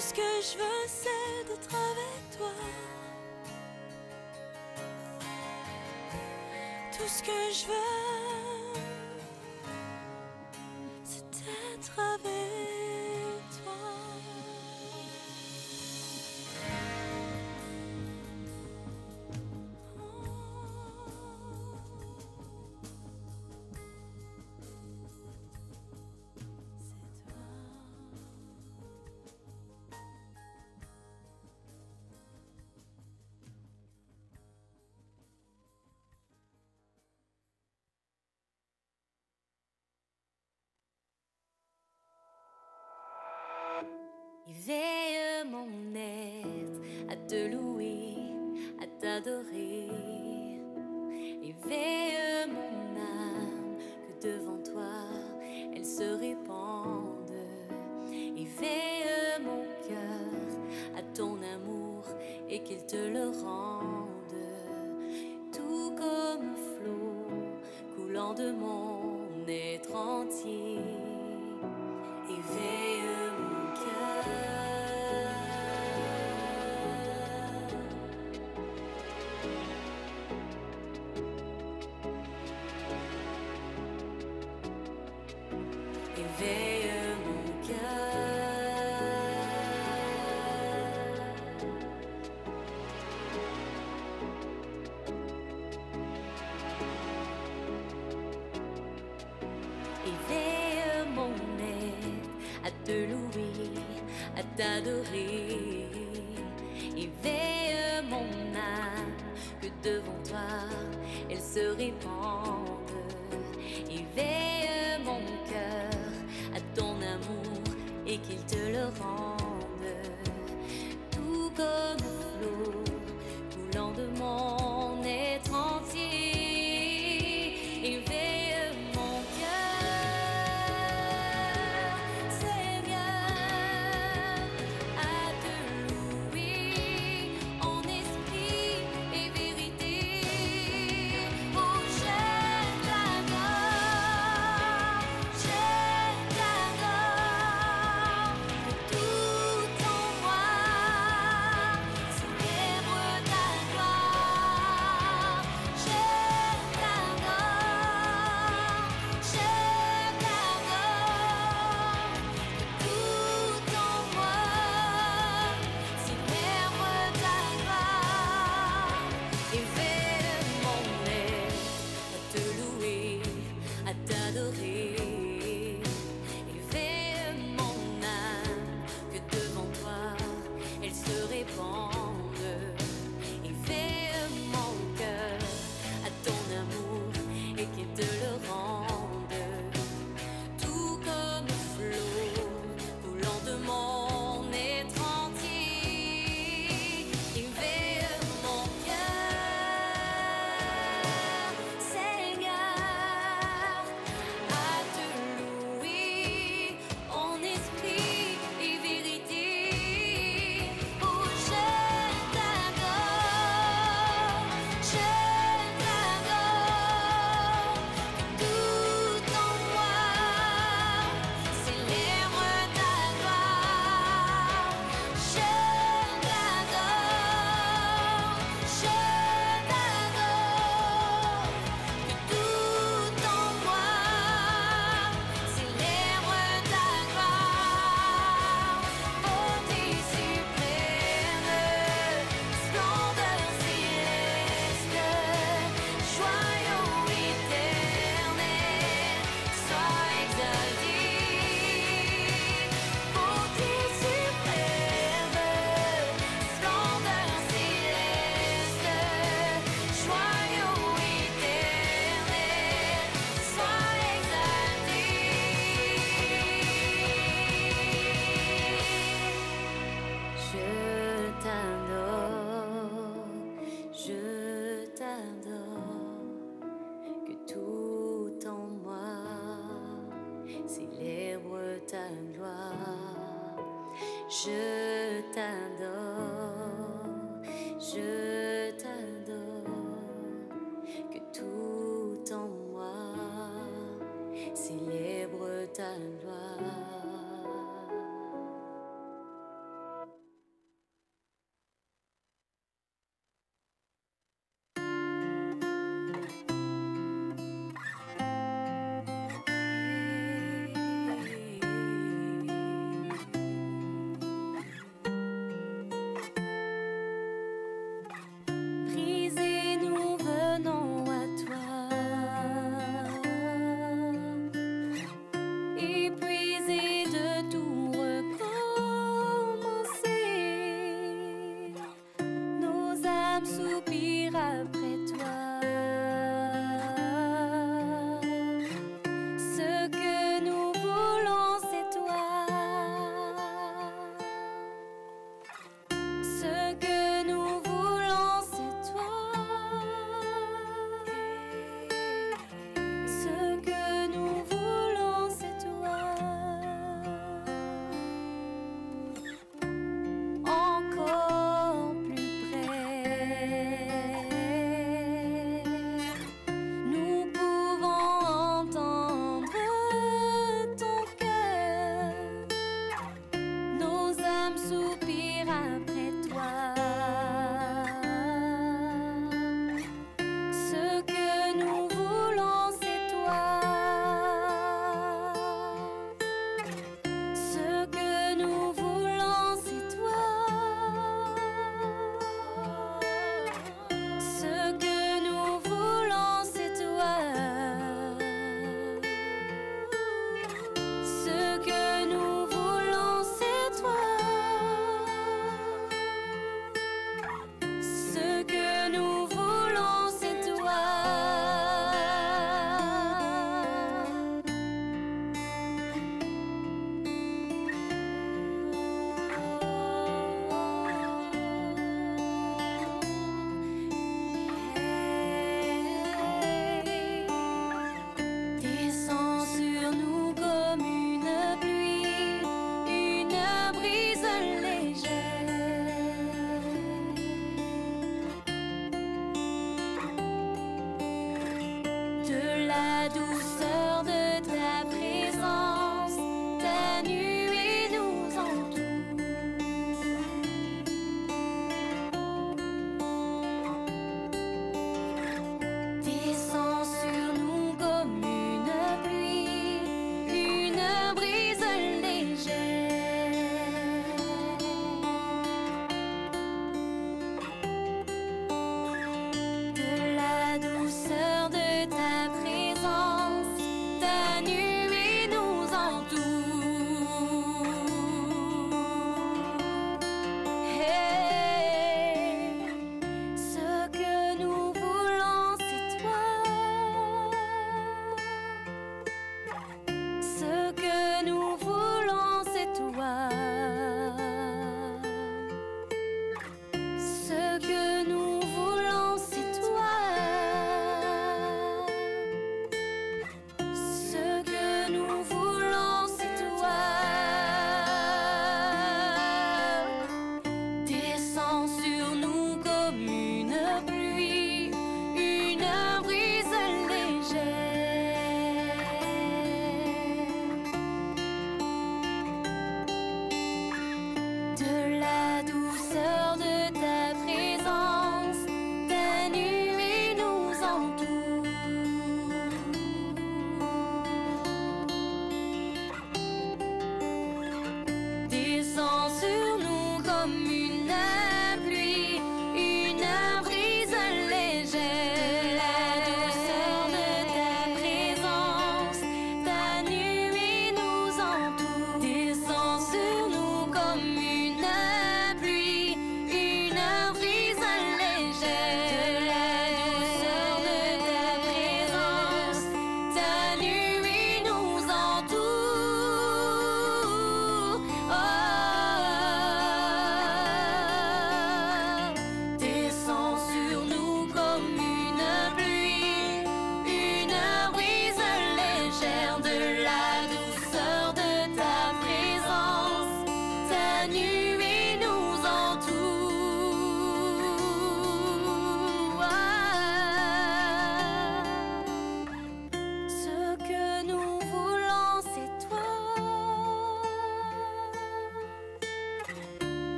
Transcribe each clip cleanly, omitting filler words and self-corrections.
Tout ce que je veux, c'est d'être avec toi. Tout ce que je veux, c'est d'être avec toi. Éveille mon être à te louer, à t'adorer. Éveille mon âme, que devant toi elle se répande. Éveille mon cœur à ton amour et qu'il te le rende. Tout comme flot coulant de mon être entier. Éveille mon cœur. Éveille mon cœur. Éveille mon être à te louer, à t'adorer. Éveille mon âme, que devant toi elle se répande. Éveille mon cœur à ton amour et qu'il te le rende. Tout comme flot coulant de mon être entier. Éveille mon cœur, Seigneur, à te louer en esprit et vérité. Oh, je t'adore, que tout en moi célèbre ta gloire. Je Je t'adore, je t'adore, que tout en moi célèbre ta gloire.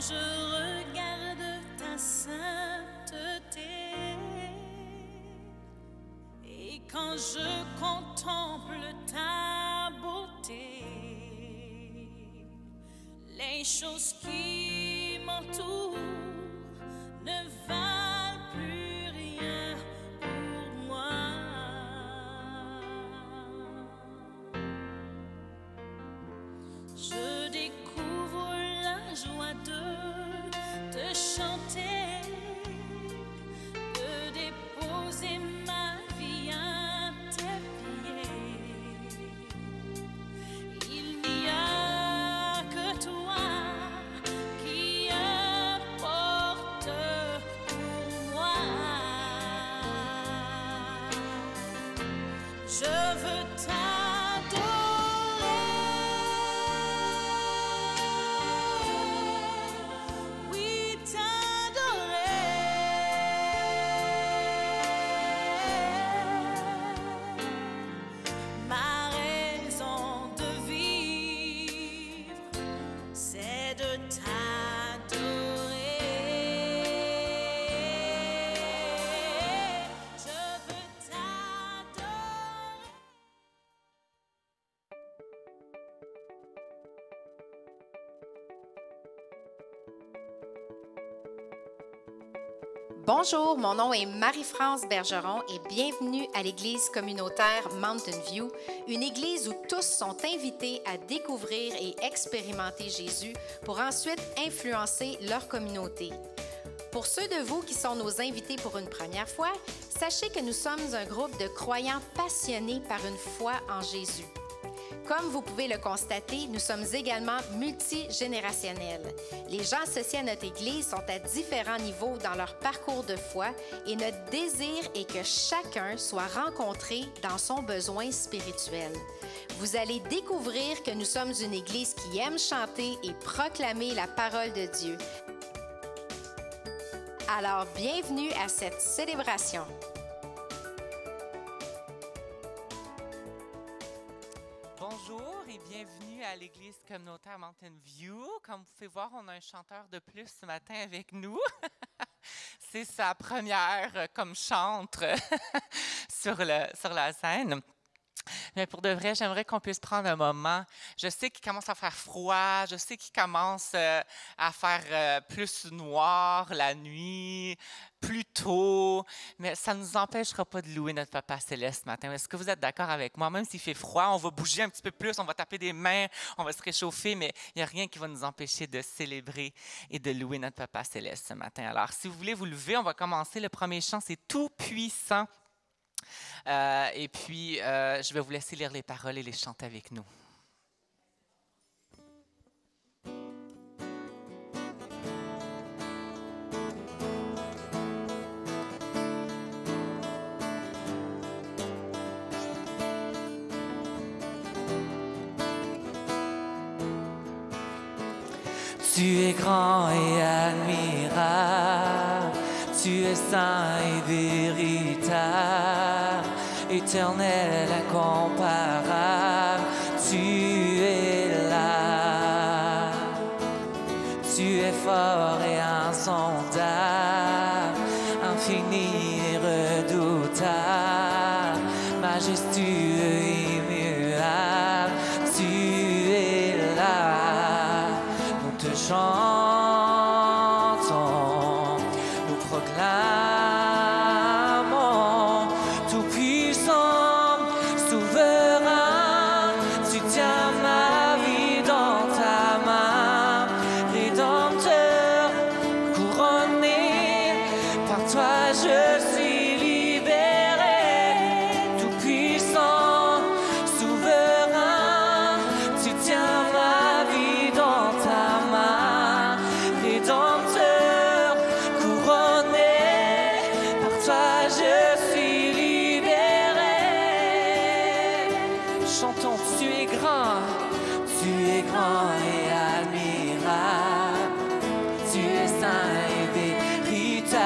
je regarde ta sainteté et quand je contemple ta beauté, les choses qui m'entourent ne valent plus rien pour moi. Je découvre la joie de te chanter, de déposer ma vie à tes pieds. Il n'y a que toi qui apporte pour moi. Je veux t'adorer, oui t'adorer. Ma raison de vivre, c'est de t'adorer. Je veux t'adorer. Bonjour, mon nom est Marie-France Bergeron et bienvenue à l'église communautaire Mountain View, une église où tous sont invités à découvrir et expérimenter Jésus pour ensuite influencer leur communauté. Pour ceux de vous qui sont nos invités pour une première fois, sachez que nous sommes un groupe de croyants passionnés par une foi en Jésus. Comme vous pouvez le constater, nous sommes également multigénérationnels. Les gens associés à notre Église sont à différents niveaux dans leur parcours de foi et notre désir est que chacun soit rencontré dans son besoin spirituel. Vous allez découvrir que nous sommes une Église qui aime chanter et proclamer la parole de Dieu. Alors, bienvenue à cette célébration. Bonjour et bienvenue à l'église communautaire Mountain View. Comme vous pouvez voir, on a un chanteur de plus ce matin avec nous. C'est sa première comme chantre sur la scène. Mais pour de vrai, j'aimerais qu'on puisse prendre un moment. Je sais qu'il commence à faire froid, je sais qu'il commence à faire plus noir la nuit, plus tôt, mais ça ne nous empêchera pas de louer notre Papa Céleste ce matin. Est-ce que vous êtes d'accord avec moi? Même s'il fait froid, on va bouger un petit peu plus, on va taper des mains, on va se réchauffer, mais il n'y a rien qui va nous empêcher de célébrer et de louer notre Papa Céleste ce matin. Alors, si vous voulez vous lever, on va commencer. Le premier chant, c'est « Tout puissant ». Et puis, je vais vous laisser lire les paroles et les chanter avec nous. Tu es grand et admirable, tu es saint et véritable, éternel, incomparable, tu es là. Tu es fort et insondable, infini et redoutable, majestueux et immuable, tu es là. Nous te chantons, nous proclamons, tout-puissant, souverain, tu tiens ma vie dans ta main, rédempteur, couronné, par toi je suis libéré, tout-puissant, souverain, tu tiens ma vie dans ta main, rédempteur, couronné, par toi je suis libéré. Chantons, tu es grand et admirable, tu es saint et véritable,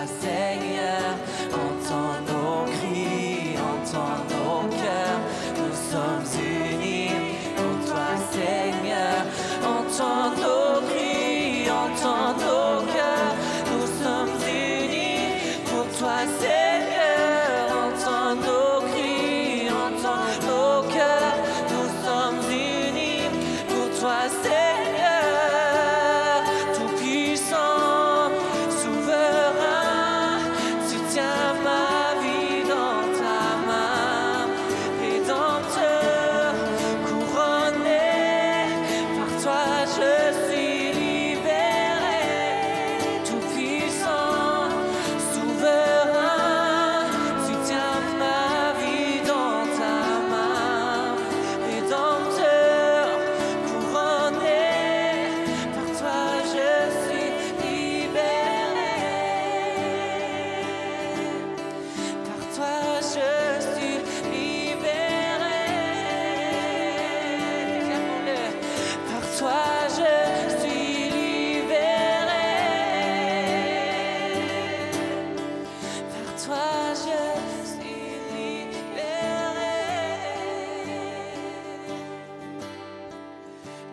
Seigneur, entends nos cris, entends nos cœurs. Nous sommes unis pour toi, Seigneur. Entends nos cris, entends nos cœurs. Nous sommes unis pour toi, Seigneur. Entends nos cris, entends nos cœurs. Nous sommes unis pour toi, Seigneur. Tout-puissant, souverain, tu tiens ma vie dans ta main. Rédempteur, couronné, par toi je suis libéré. Tout-puissant, souverain, tu tiens ma vie dans ta main. Rédempteur, couronné, par toi je suis libéré. Par toi je suis libéré. Déclarons-le. Par toi je suis libéré. Par toi je suis libéré.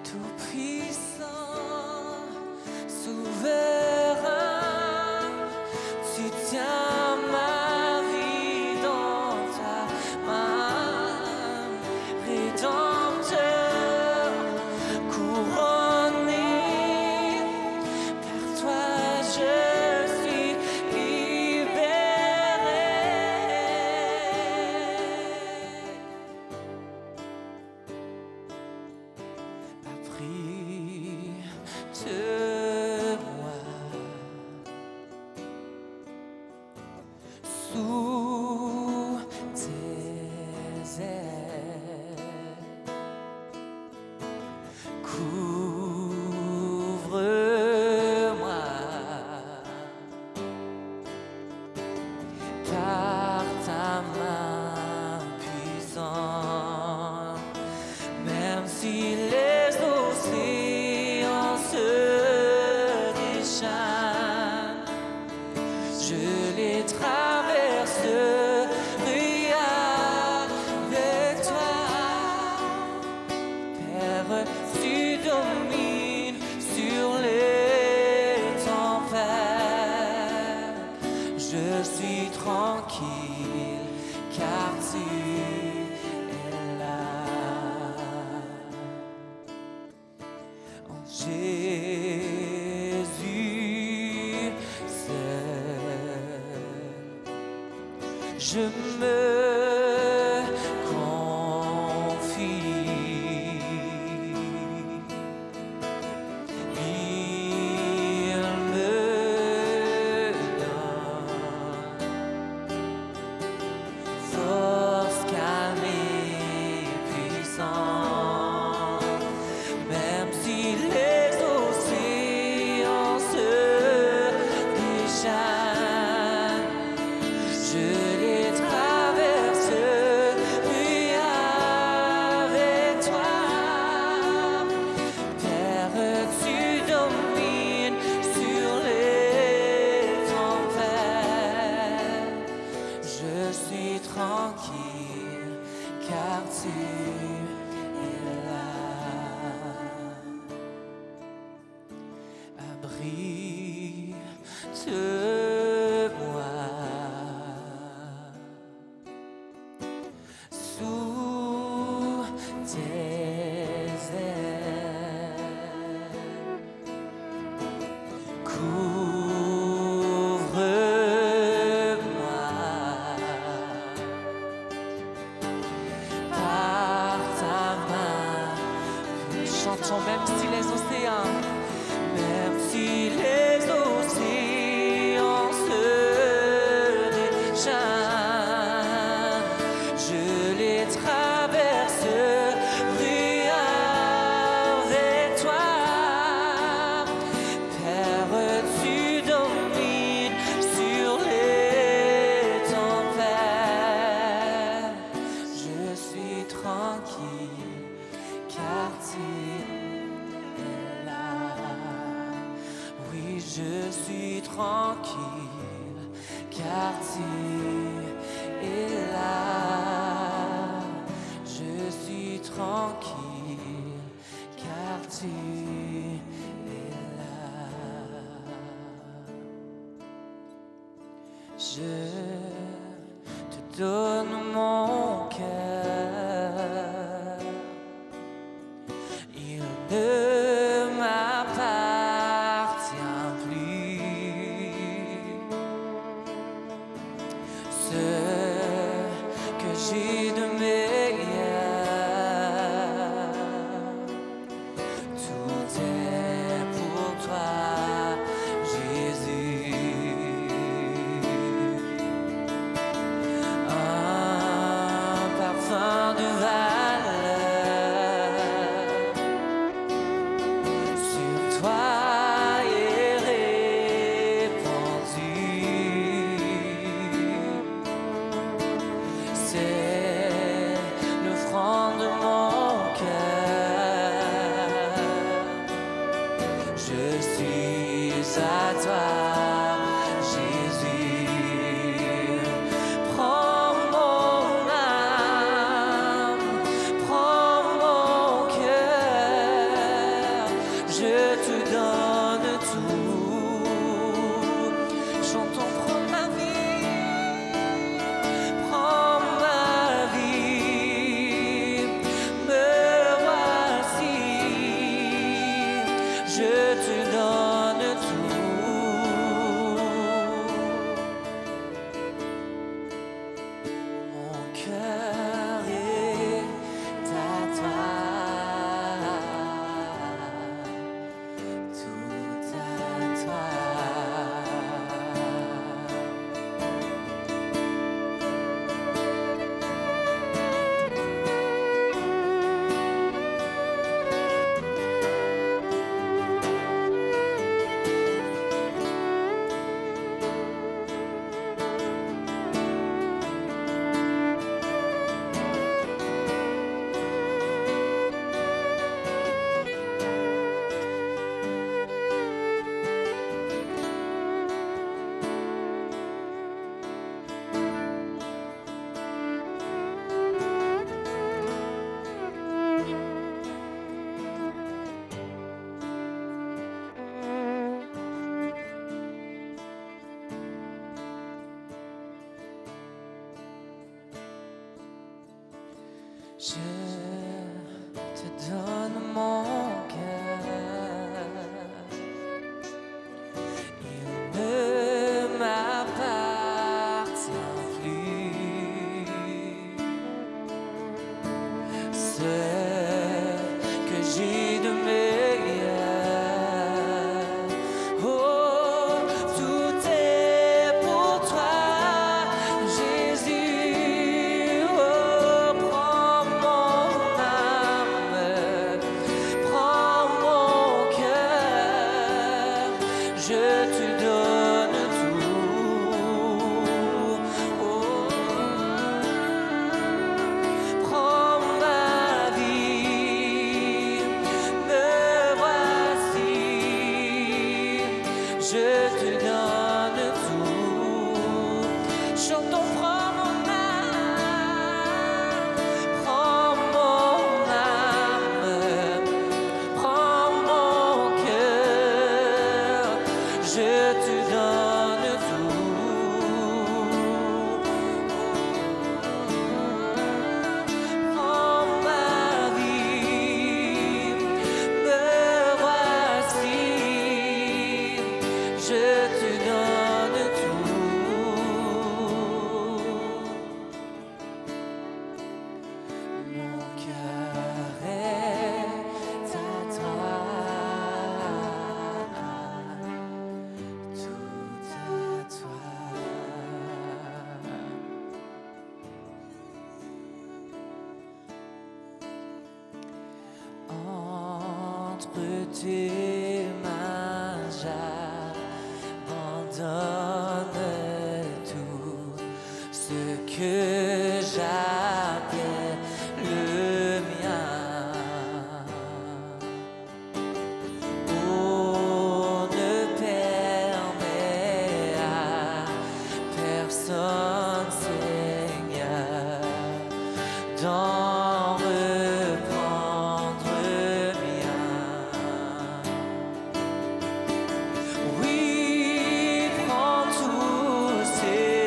Tout-puissant, souverain, tu tiens ma vie dans ta main. Rédempteur, couronné, par toi je suis libéré. Appris de moi sous tes ailes. Couvre-moi par ta main puissante. Même si les océans se déchaînent, je les traverserai avec toi. Père, tu domines sur les tempêtes. Je suis tranquille car tu es là. En Jésus seul, je me confie. Il me donne force, calme et puissance. Même si les océans se déchaînent, je les traverserai avec toi. Père, tu domines sur les tempêtes. Je suis tranquille car tu es là. Abrite-moi sous tes ailes. Couvre-moi par Je te donne mon cœur. Il ne m'appartient plus. Ce que j'ai de meilleur, tout est pour toi, Jésus. Un parfum de valeur sur toi est répandu. C'est l'offrande de mon cœur. Je suis à toi, Jésus. Prends mon âme, prends mon cœur. Je te donne tout. Chantons, prends ma vie, prends ma vie. Me voici, je te donne tout. Mon cœur est à toi, tout à toi. Je te donne mon cœur. Il ne m'appartient plus. Ce que j'ai de meilleur, oh, tout est pour toi, Jésus. Oh, prends mon âme, prends mon cœur, je te donne tout. Oh, prends ma vie, me voici, je te donne tout. Chantons, prends mon âme, prends mon âme, prends mon cœur, je te donne tout. Prends ma vie, me voici, je te donne tout. Mon cœur est à toi, tout à toi. Entre tes mains, j'abandonne tout ce que j'appelle le mien. Oh, ne permets à personne, Seigneur, d'en reprendre bien. Oui, prends tout, Seigneur.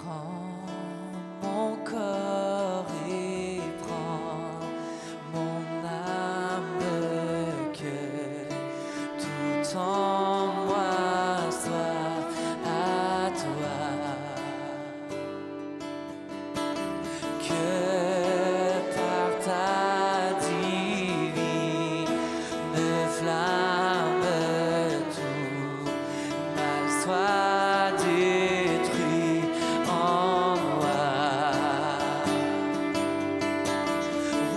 Prends mon corps et prends mon âme, que tout en moi soit à toi. Que par ta divine flamme tout mal soit détruit en moi.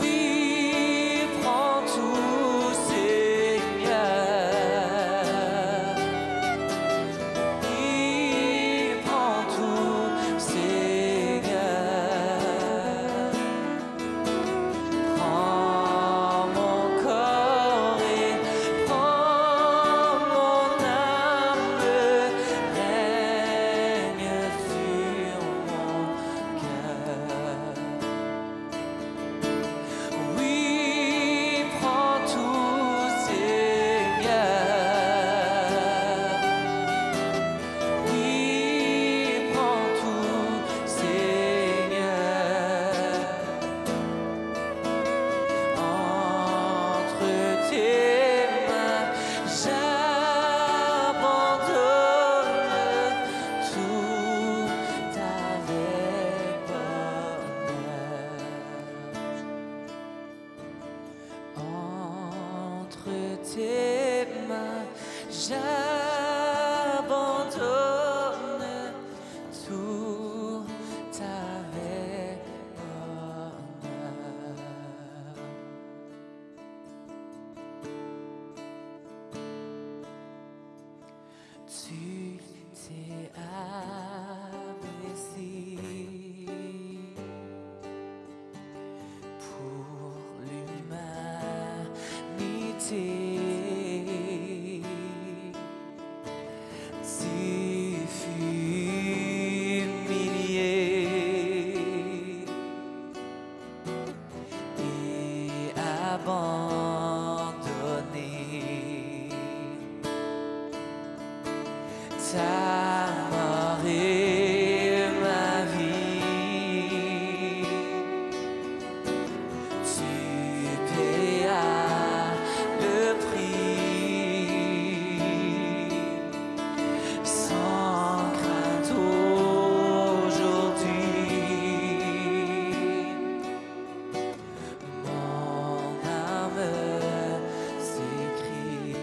Oui, prends tout, Seigneur. Oui, prends tout, Seigneur. Prends mon corps et prends mon âme, règne sur mon cœur. Oui, prends tout, Seigneur. Oui, prends tout, Seigneur. Entre tes mains, j'abandonne tout avec bonheur. Entre tes mains, j'abandonne tout avec bonheur. Tu t'es abaissé pour l'humanité. Tu fus humilié et abandonné. Ta mort est ma vie. Tu payas le prix sans crainte aujourd'hui. Mon âme s'écrie.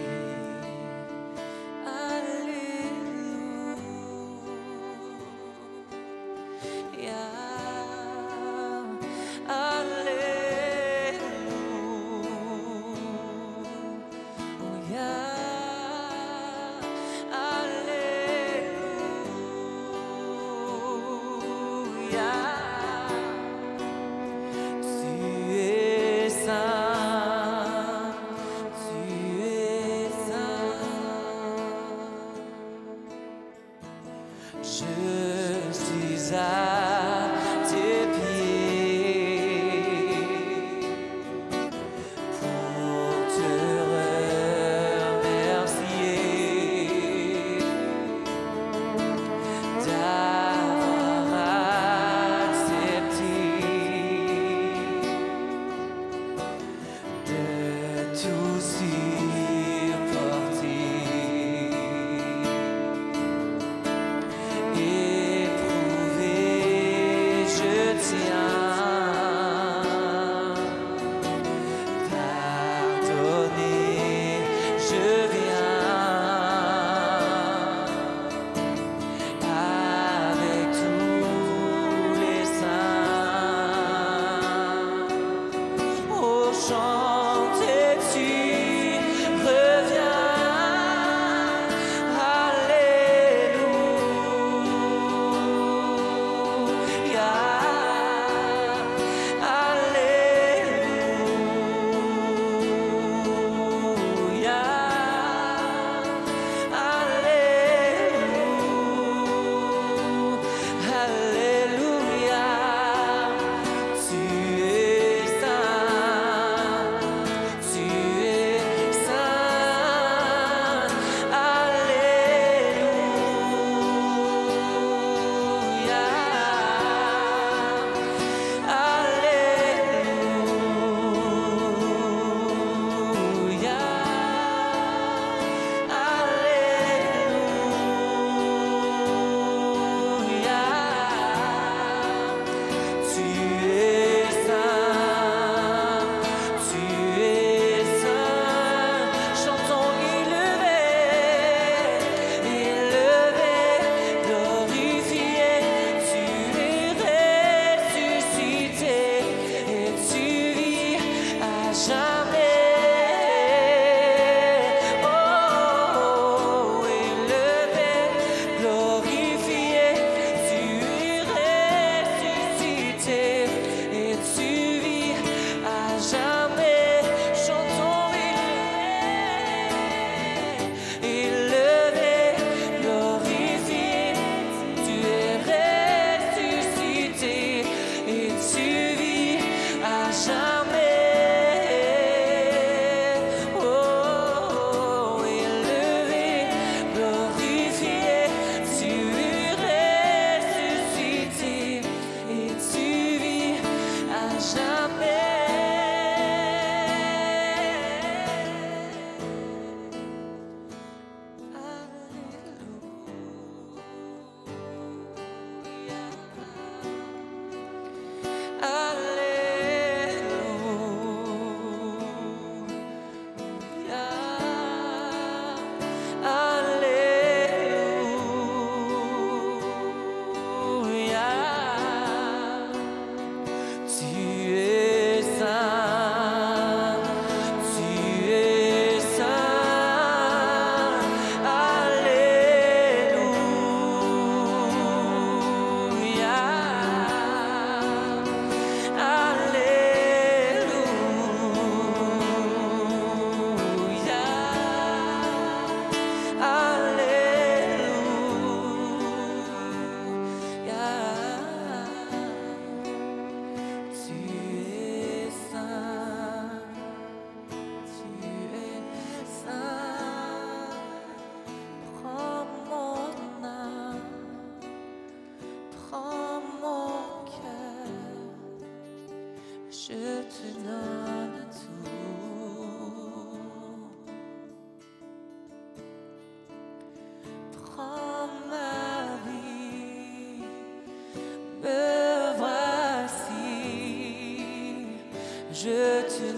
Éprouvé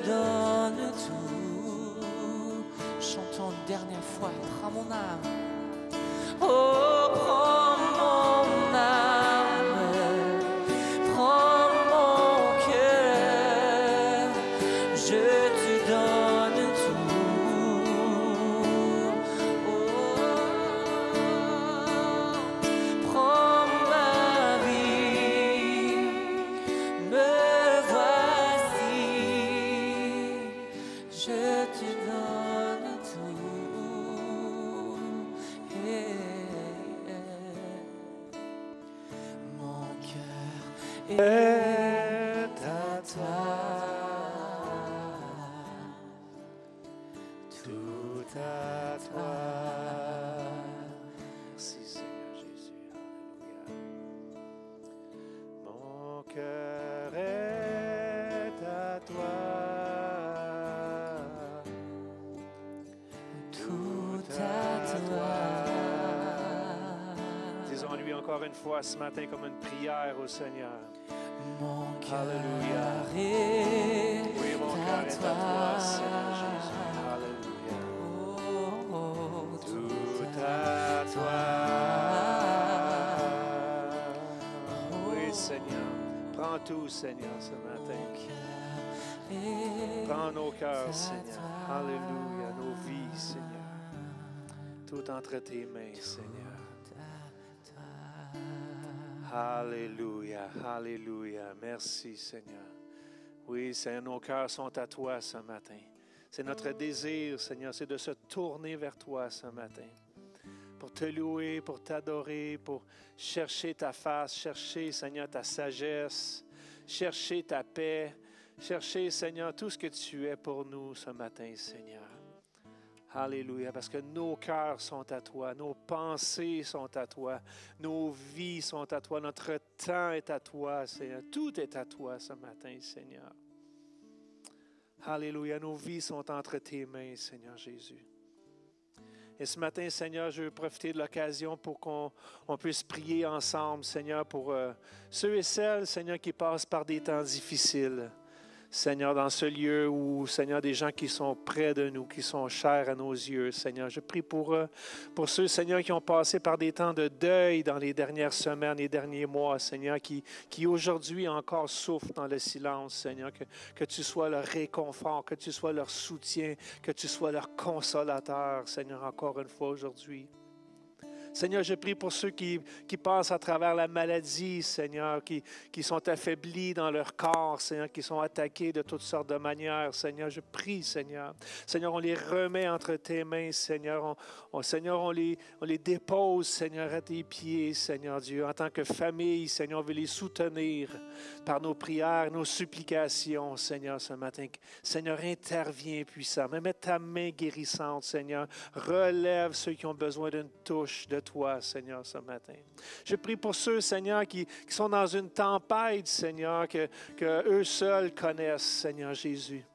donne tout. Chantons une dernière fois. Prends mon âme. Oh, prends mon âme, prends mon cœur, je te donne tout. Oh, prends ma vie, me voici, je te donne tout. Mon cœur est à toi, tout à toi. Merci Seigneur Jésus, alléluia. Mon cœur est à toi, tout à toi. Disons-lui encore une fois ce matin comme une prière au Seigneur. Mon cœur est oui, mon cœur est à toi, Seigneur Jésus. Alléluia. Tout à toi. Oui, Seigneur. Prends tout, Seigneur, ce matin. Prends nos cœurs, Seigneur. Alléluia. Nos vies, Seigneur. Tout entre tes mains, Seigneur. Alléluia, alléluia. Merci, Seigneur. Oui, Seigneur, nos cœurs sont à toi ce matin. C'est notre désir, Seigneur, c'est de se tourner vers toi ce matin. Pour te louer, pour t'adorer, pour chercher ta face, chercher, Seigneur, ta sagesse, chercher ta paix, chercher, Seigneur, tout ce que tu es pour nous ce matin, Seigneur. Alléluia, parce que nos cœurs sont à toi, nos pensées sont à toi, nos vies sont à toi, notre temps est à toi, Seigneur. Tout est à toi ce matin, Seigneur. Alléluia, nos vies sont entre tes mains, Seigneur Jésus. Et ce matin, Seigneur, je veux profiter de l'occasion pour qu'on puisse prier ensemble, Seigneur, pour ceux et celles, Seigneur, qui passent par des temps difficiles. Seigneur, dans ce lieu où, Seigneur, des gens qui sont près de nous, qui sont chers à nos yeux, Seigneur. Je prie pour ceux, Seigneur, qui ont passé par des temps de deuil dans les dernières semaines, les derniers mois, Seigneur, qui aujourd'hui encore souffrent dans le silence, Seigneur. Que tu sois leur réconfort, que tu sois leur soutien, que tu sois leur consolateur, Seigneur, encore une fois aujourd'hui. Seigneur, je prie pour ceux qui passent à travers la maladie, Seigneur, qui sont affaiblis dans leur corps, Seigneur, qui sont attaqués de toutes sortes de manières, Seigneur. Je prie, Seigneur. Seigneur, on les remet entre tes mains, Seigneur. Seigneur, on les dépose, Seigneur, à tes pieds, Seigneur Dieu. En tant que famille, Seigneur, on veut les soutenir par nos prières, nos supplications, Seigneur, ce matin. Seigneur, interviens puissamment. Mets ta main guérissante, Seigneur. Relève ceux qui ont besoin d'une touche de toi, Seigneur, ce matin. Je prie pour ceux, Seigneur, qui sont dans une tempête, Seigneur, que eux seuls connaissent, Seigneur Jésus.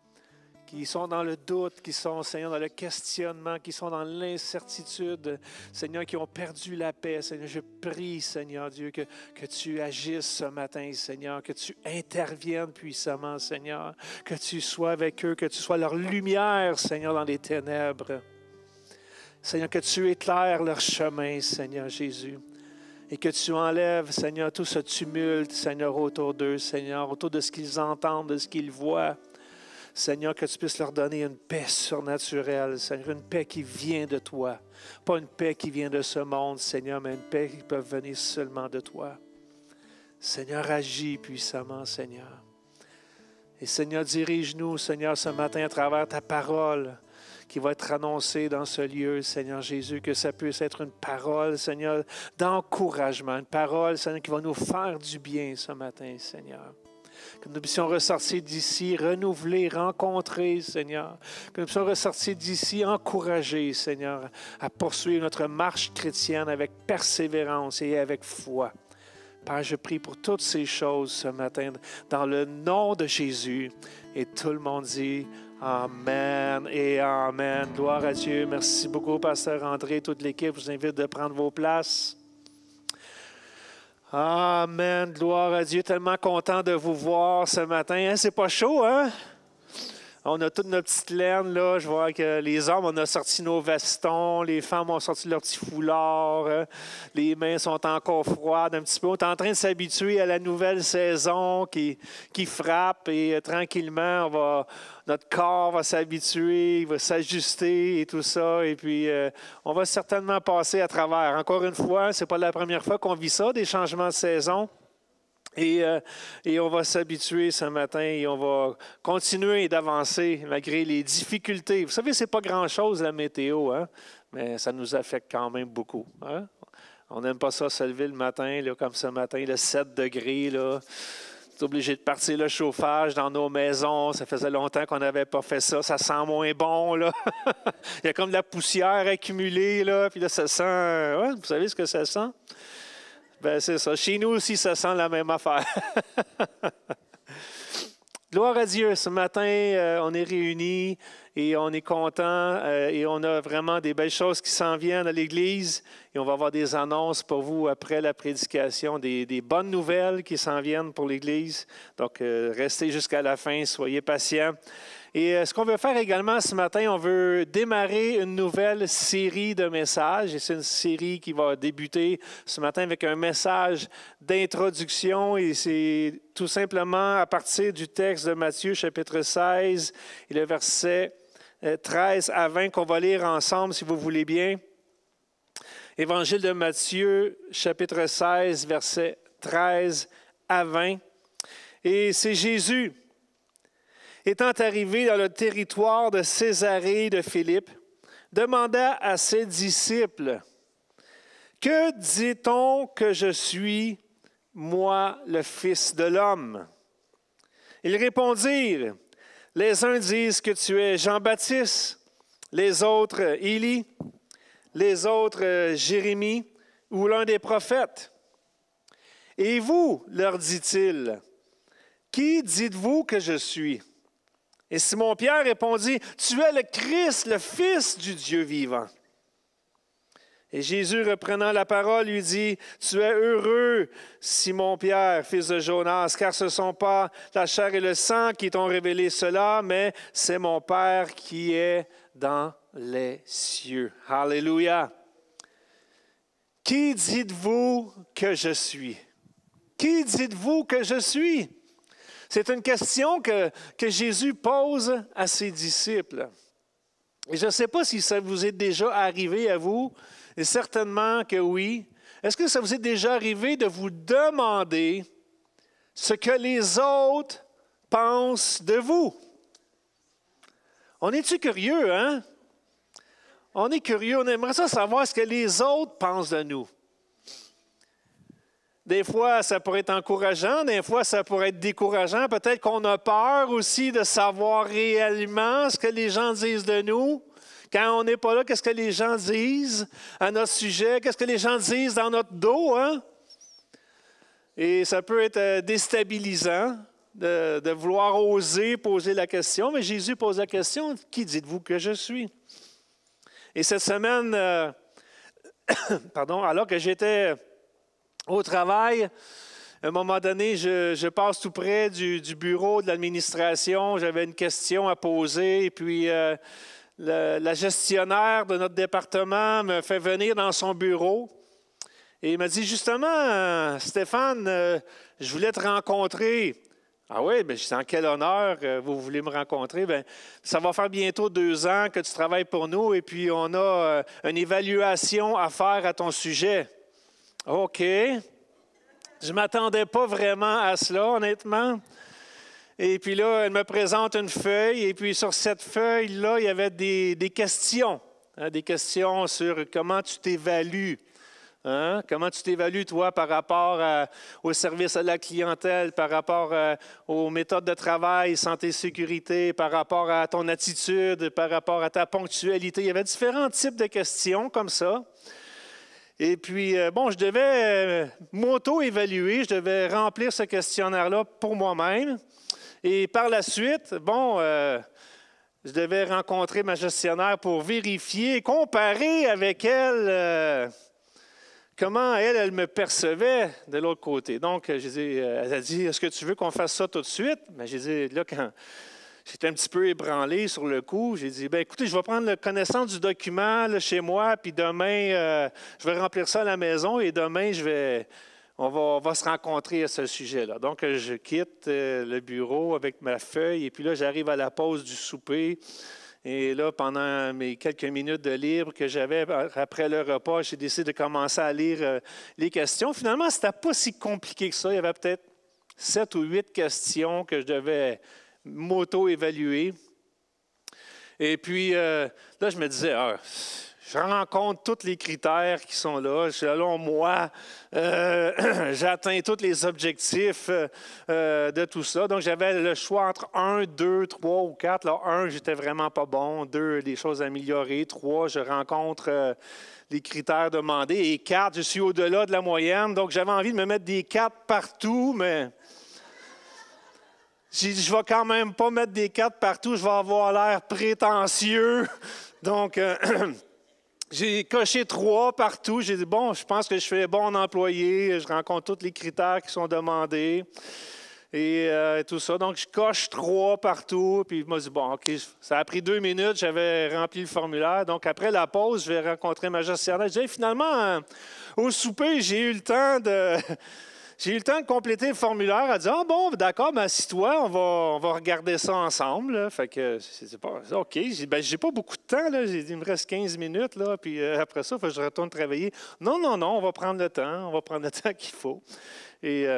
Qui sont dans le doute, qui sont, Seigneur, dans le questionnement, qui sont dans l'incertitude, Seigneur, qui ont perdu la paix. Seigneur, je prie, Seigneur Dieu, que tu agisses ce matin, Seigneur, que tu interviennes puissamment, Seigneur, que tu sois avec eux, que tu sois leur lumière, Seigneur, dans les ténèbres. Seigneur, que tu éclaires leur chemin, Seigneur Jésus. Et que tu enlèves, Seigneur, tout ce tumulte, Seigneur, autour d'eux, Seigneur, autour de ce qu'ils entendent, de ce qu'ils voient. Seigneur, que tu puisses leur donner une paix surnaturelle, Seigneur, une paix qui vient de toi. Pas une paix qui vient de ce monde, Seigneur, mais une paix qui peut venir seulement de toi. Seigneur, agis puissamment, Seigneur. Et Seigneur, dirige-nous, Seigneur, ce matin à travers ta parole qui va être annoncée dans ce lieu, Seigneur Jésus, que ça puisse être une parole, Seigneur, d'encouragement, une parole, Seigneur, qui va nous faire du bien ce matin, Seigneur. Que nous puissions ressortir d'ici, renouveler, rencontrer, Seigneur. Que nous puissions ressortir d'ici, encourager, Seigneur, à poursuivre notre marche chrétienne avec persévérance et avec foi. Père, je prie pour toutes ces choses ce matin, dans le nom de Jésus. Et tout le monde dit Amen et Amen. Gloire à Dieu. Merci beaucoup, Pasteur André, toute l'équipe. Je vous invite de prendre vos places. Amen. Gloire à Dieu. Tellement content de vous voir ce matin. Hein? C'est pas chaud, hein? On a toute notre petite laine, là. Je vois que les hommes, on a sorti nos vestons. Les femmes ont sorti leur petit foulard. Les mains sont encore froides un petit peu. On est en train de s'habituer à la nouvelle saison qui frappe. Et tranquillement, notre corps va s'habituer, il va s'ajuster et tout ça. Et puis, on va certainement passer à travers. Encore une fois, ce n'est pas la première fois qu'on vit ça, des changements de saison. Et on va s'habituer ce matin et on va continuer d'avancer malgré les difficultés. Vous savez, ce n'est pas grand-chose la météo, hein? Mais ça nous affecte quand même beaucoup. Hein? On n'aime pas ça se lever le matin, là, comme ce matin, le 7 degrés. Là. On est obligé de partir le chauffage dans nos maisons. Ça faisait longtemps qu'on n'avait pas fait ça. Ça sent moins bon. Là. Il y a comme de la poussière accumulée. Là, puis là, ça sent... Ouais, vous savez ce que ça sent? Ben, c'est ça. Chez nous aussi, ça sent la même affaire. Gloire à Dieu. Ce matin, on est réunis et on est contents et on a vraiment des belles choses qui s'en viennent à l'Église. Et on va avoir des annonces pour vous après la prédication, des bonnes nouvelles qui s'en viennent pour l'Église. Donc, restez jusqu'à la fin, soyez patients. Et ce qu'on veut faire également ce matin, on veut démarrer une nouvelle série de messages. Et c'est une série qui va débuter ce matin avec un message d'introduction. Et c'est tout simplement à partir du texte de Matthieu, chapitre 16, et le verset 13 à 20 qu'on va lire ensemble, si vous voulez bien. Évangile de Matthieu, chapitre 16, verset 13 à 20. Et c'est Jésus. Étant arrivé dans le territoire de Césarée de Philippe, demanda à ses disciples, « Que dit-on que je suis, moi, le Fils de l'homme? » Ils répondirent, « Les uns disent que tu es Jean-Baptiste, les autres Élie, les autres Jérémie ou l'un des prophètes. Et vous, leur dit-il, qui dites-vous que je suis? » Et Simon-Pierre répondit, « Tu es le Christ, le Fils du Dieu vivant. » Et Jésus, reprenant la parole, lui dit, « Tu es heureux, Simon-Pierre, fils de Jonas, car ce ne sont pas la chair et le sang qui t'ont révélé cela, mais c'est mon Père qui est dans les cieux. » Alléluia. Qui dites-vous que je suis? Qui dites-vous que je suis? C'est une question que Jésus pose à ses disciples. Et je ne sais pas si ça vous est déjà arrivé à vous, et certainement que oui. Est-ce que ça vous est déjà arrivé de vous demander ce que les autres pensent de vous? On est-tu curieux, hein? On est curieux, on aimerait ça savoir ce que les autres pensent de nous. Des fois, ça pourrait être encourageant, des fois, ça pourrait être décourageant. Peut-être qu'on a peur aussi de savoir réellement ce que les gens disent de nous. Quand on n'est pas là, qu'est-ce que les gens disent à notre sujet? Qu'est-ce que les gens disent dans notre dos? Hein? Et ça peut être déstabilisant de vouloir oser poser la question. Mais Jésus pose la question, « Qui dites-vous que je suis? » Et cette semaine, alors que j'étais au travail, à un moment donné, je passe tout près du bureau de l'administration. J'avais une question à poser. Et puis, la gestionnaire de notre département me fait venir dans son bureau. Et il m'a dit, justement, Stéphane, je voulais te rencontrer. Ah oui, bien, je dis, en quel honneur vous voulez me rencontrer? Bien, ça va faire bientôt 2 ans que tu travailles pour nous et puis on a une évaluation à faire à ton sujet. OK. Je ne m'attendais pas vraiment à cela, honnêtement. Et puis là, elle me présente une feuille et puis sur cette feuille-là, il y avait des questions. Hein, des questions sur comment tu t'évalues. Hein? Comment tu t'évalues, toi, par rapport au service à la clientèle, par rapport aux méthodes de travail, santé, sécurité, par rapport à ton attitude, par rapport à ta ponctualité. Il y avait différents types de questions comme ça. Et puis, je devais m'auto-évaluer, je devais remplir ce questionnaire-là pour moi-même. Et par la suite, je devais rencontrer ma gestionnaire pour vérifier, comparer avec elle comment elle me percevait de l'autre côté. Donc, elle a dit, est-ce que tu veux qu'on fasse ça tout de suite? Mais j'ai dit, là, quand J'étais un petit peu ébranlé sur le coup. J'ai dit, bien, écoutez, je vais prendre connaissance du document là, chez moi, puis demain, je vais remplir ça à la maison et demain, on va se rencontrer à ce sujet-là. Donc, je quitte le bureau avec ma feuille et puis là, j'arrive à la pause du souper. Et là, pendant mes quelques minutes de libre que j'avais après le repas, j'ai décidé de commencer à lire les questions. Finalement, ce n'était pas si compliqué que ça. Il y avait peut-être 7 ou 8 questions que je devais m'auto-évaluer. Et puis, là, je me disais, je rencontre tous les critères qui sont là. Selon moi, j'atteins tous les objectifs de tout ça. Donc, j'avais le choix entre 1, 2, 3 ou 4. Là, 1, j'étais vraiment pas bon. 2, des choses à améliorer. 3, je rencontre les critères demandés. Et 4, je suis au-delà de la moyenne. Donc, j'avais envie de me mettre des 4 partout, mais j'ai dit, je ne vais quand même pas mettre des 4 partout. Je vais avoir l'air prétentieux. Donc, j'ai coché 3 partout. J'ai dit, bon, je pense que je fais bon employé. Je rencontre tous les critères qui sont demandés et tout ça. Donc, je coche 3 partout. Puis, je me dis, bon, OK, ça a pris 2 minutes. J'avais rempli le formulaire. Donc, après la pause, je vais rencontrer ma gestionnaire. Je dis, finalement, au souper, j'ai eu le temps de compléter le formulaire. Elle dit, ah bon, d'accord, ben assis-toi, on va regarder ça ensemble. Là. Fait que, c'est pas, OK, j'ai pas beaucoup de temps, là. Il me reste 15 minutes, là, puis après ça, il faut que je retourne travailler. Non, on va prendre le temps qu'il faut. Et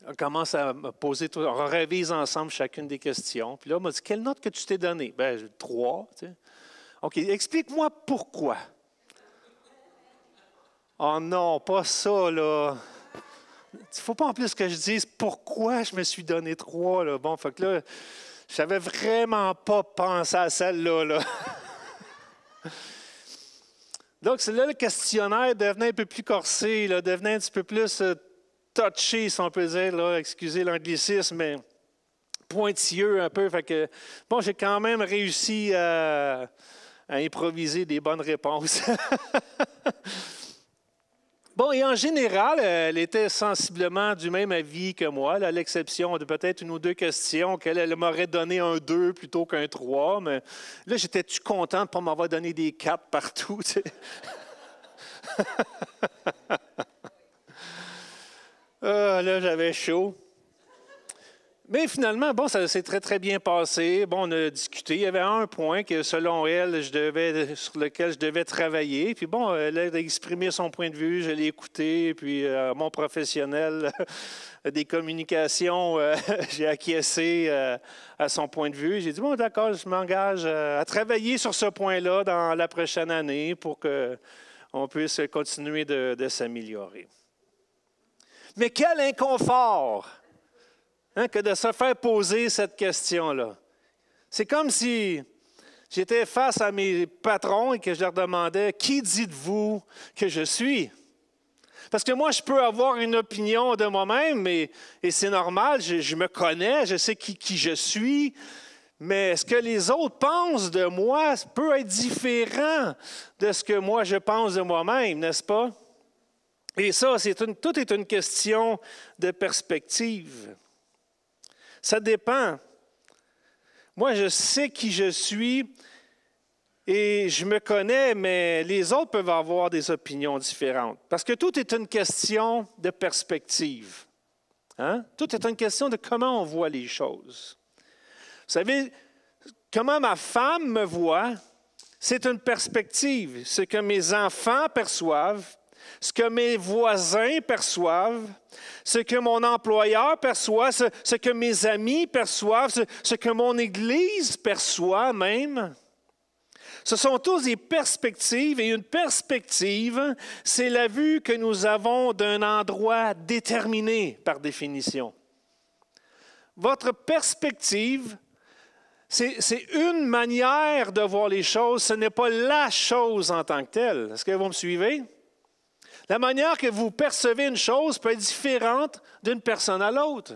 on commence à me poser, on révise ensemble chacune des questions. Puis là, on m'a dit, quelle note que tu t'es donnée? Ben 3, tu sais. OK, explique-moi pourquoi. Oh non, pas ça, là. Il ne faut pas en plus que je dise pourquoi je me suis donné 3. Là. Bon, fait que là, je n'avais vraiment pas pensé à celle-là. Là. Donc, là, le questionnaire devenait un peu plus corsé, là, devenait un petit peu plus touché, si on peut dire, là, excusez l'anglicisme, mais pointilleux un peu. Fait que, bon, j'ai quand même réussi à improviser des bonnes réponses. Bon, et en général, elle était sensiblement du même avis que moi, là, à l'exception de peut-être 1 ou 2 questions qu'elle m'aurait donné un 2 plutôt qu'un 3. Mais là, j'étais-tu content de ne pas m'avoir donné des 4 partout? Tu sais? Là, j'avais chaud. Mais finalement, bon, ça s'est très, très bien passé. Bon, on a discuté. Il y avait un point que, selon elle, sur lequel je devais travailler. Puis bon, elle a exprimé son point de vue, je l'ai écouté. Puis mon professionnel des communications, j'ai acquiescé à son point de vue. J'ai dit, bon, d'accord, je m'engage à travailler sur ce point-là dans la prochaine année pour qu'on puisse continuer de s'améliorer. Mais quel inconfort! Que de se faire poser cette question-là. C'est comme si j'étais face à mes patrons et que je leur demandais « Qui dites-vous que je suis? » Parce que moi, je peux avoir une opinion de moi-même, et c'est normal, je me connais, je sais qui je suis, mais ce que les autres pensent de moi peut être différent de ce que moi je pense de moi-même, n'est-ce pas? Et ça, tout est une question de perspective. Ça dépend. Moi, je sais qui je suis et je me connais, mais les autres peuvent avoir des opinions différentes. Parce que tout est une question de perspective. Hein? Tout est une question de comment on voit les choses. Vous savez, comment ma femme me voit, c'est une perspective. Ce que mes enfants perçoivent, ce que mes voisins perçoivent, ce que mon employeur perçoit, ce que mes amis perçoivent, ce que mon Église perçoit même. Ce sont tous des perspectives, et une perspective, c'est la vue que nous avons d'un endroit déterminé par définition. Votre perspective, c'est une manière de voir les choses, ce n'est pas la chose en tant que telle. Est-ce que vous me suivez? La manière que vous percevez une chose peut être différente d'une personne à l'autre.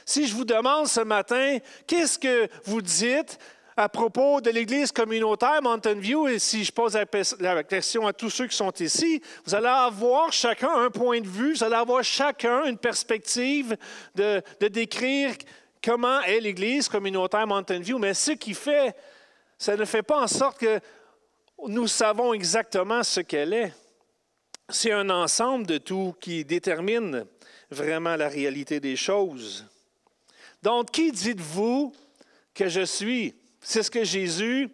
Si je vous demande ce matin, qu'est-ce que vous dites à propos de l'Église communautaire Mountain View, et si je pose la question à tous ceux qui sont ici, vous allez avoir chacun un point de vue, vous allez avoir chacun une perspective de décrire comment est l'Église communautaire Mountain View, mais ce qui fait, ça ne fait pas en sorte que nous savons exactement ce qu'elle est. C'est un ensemble de tout qui détermine vraiment la réalité des choses. Donc, qui dites-vous que je suis? C'est ce que Jésus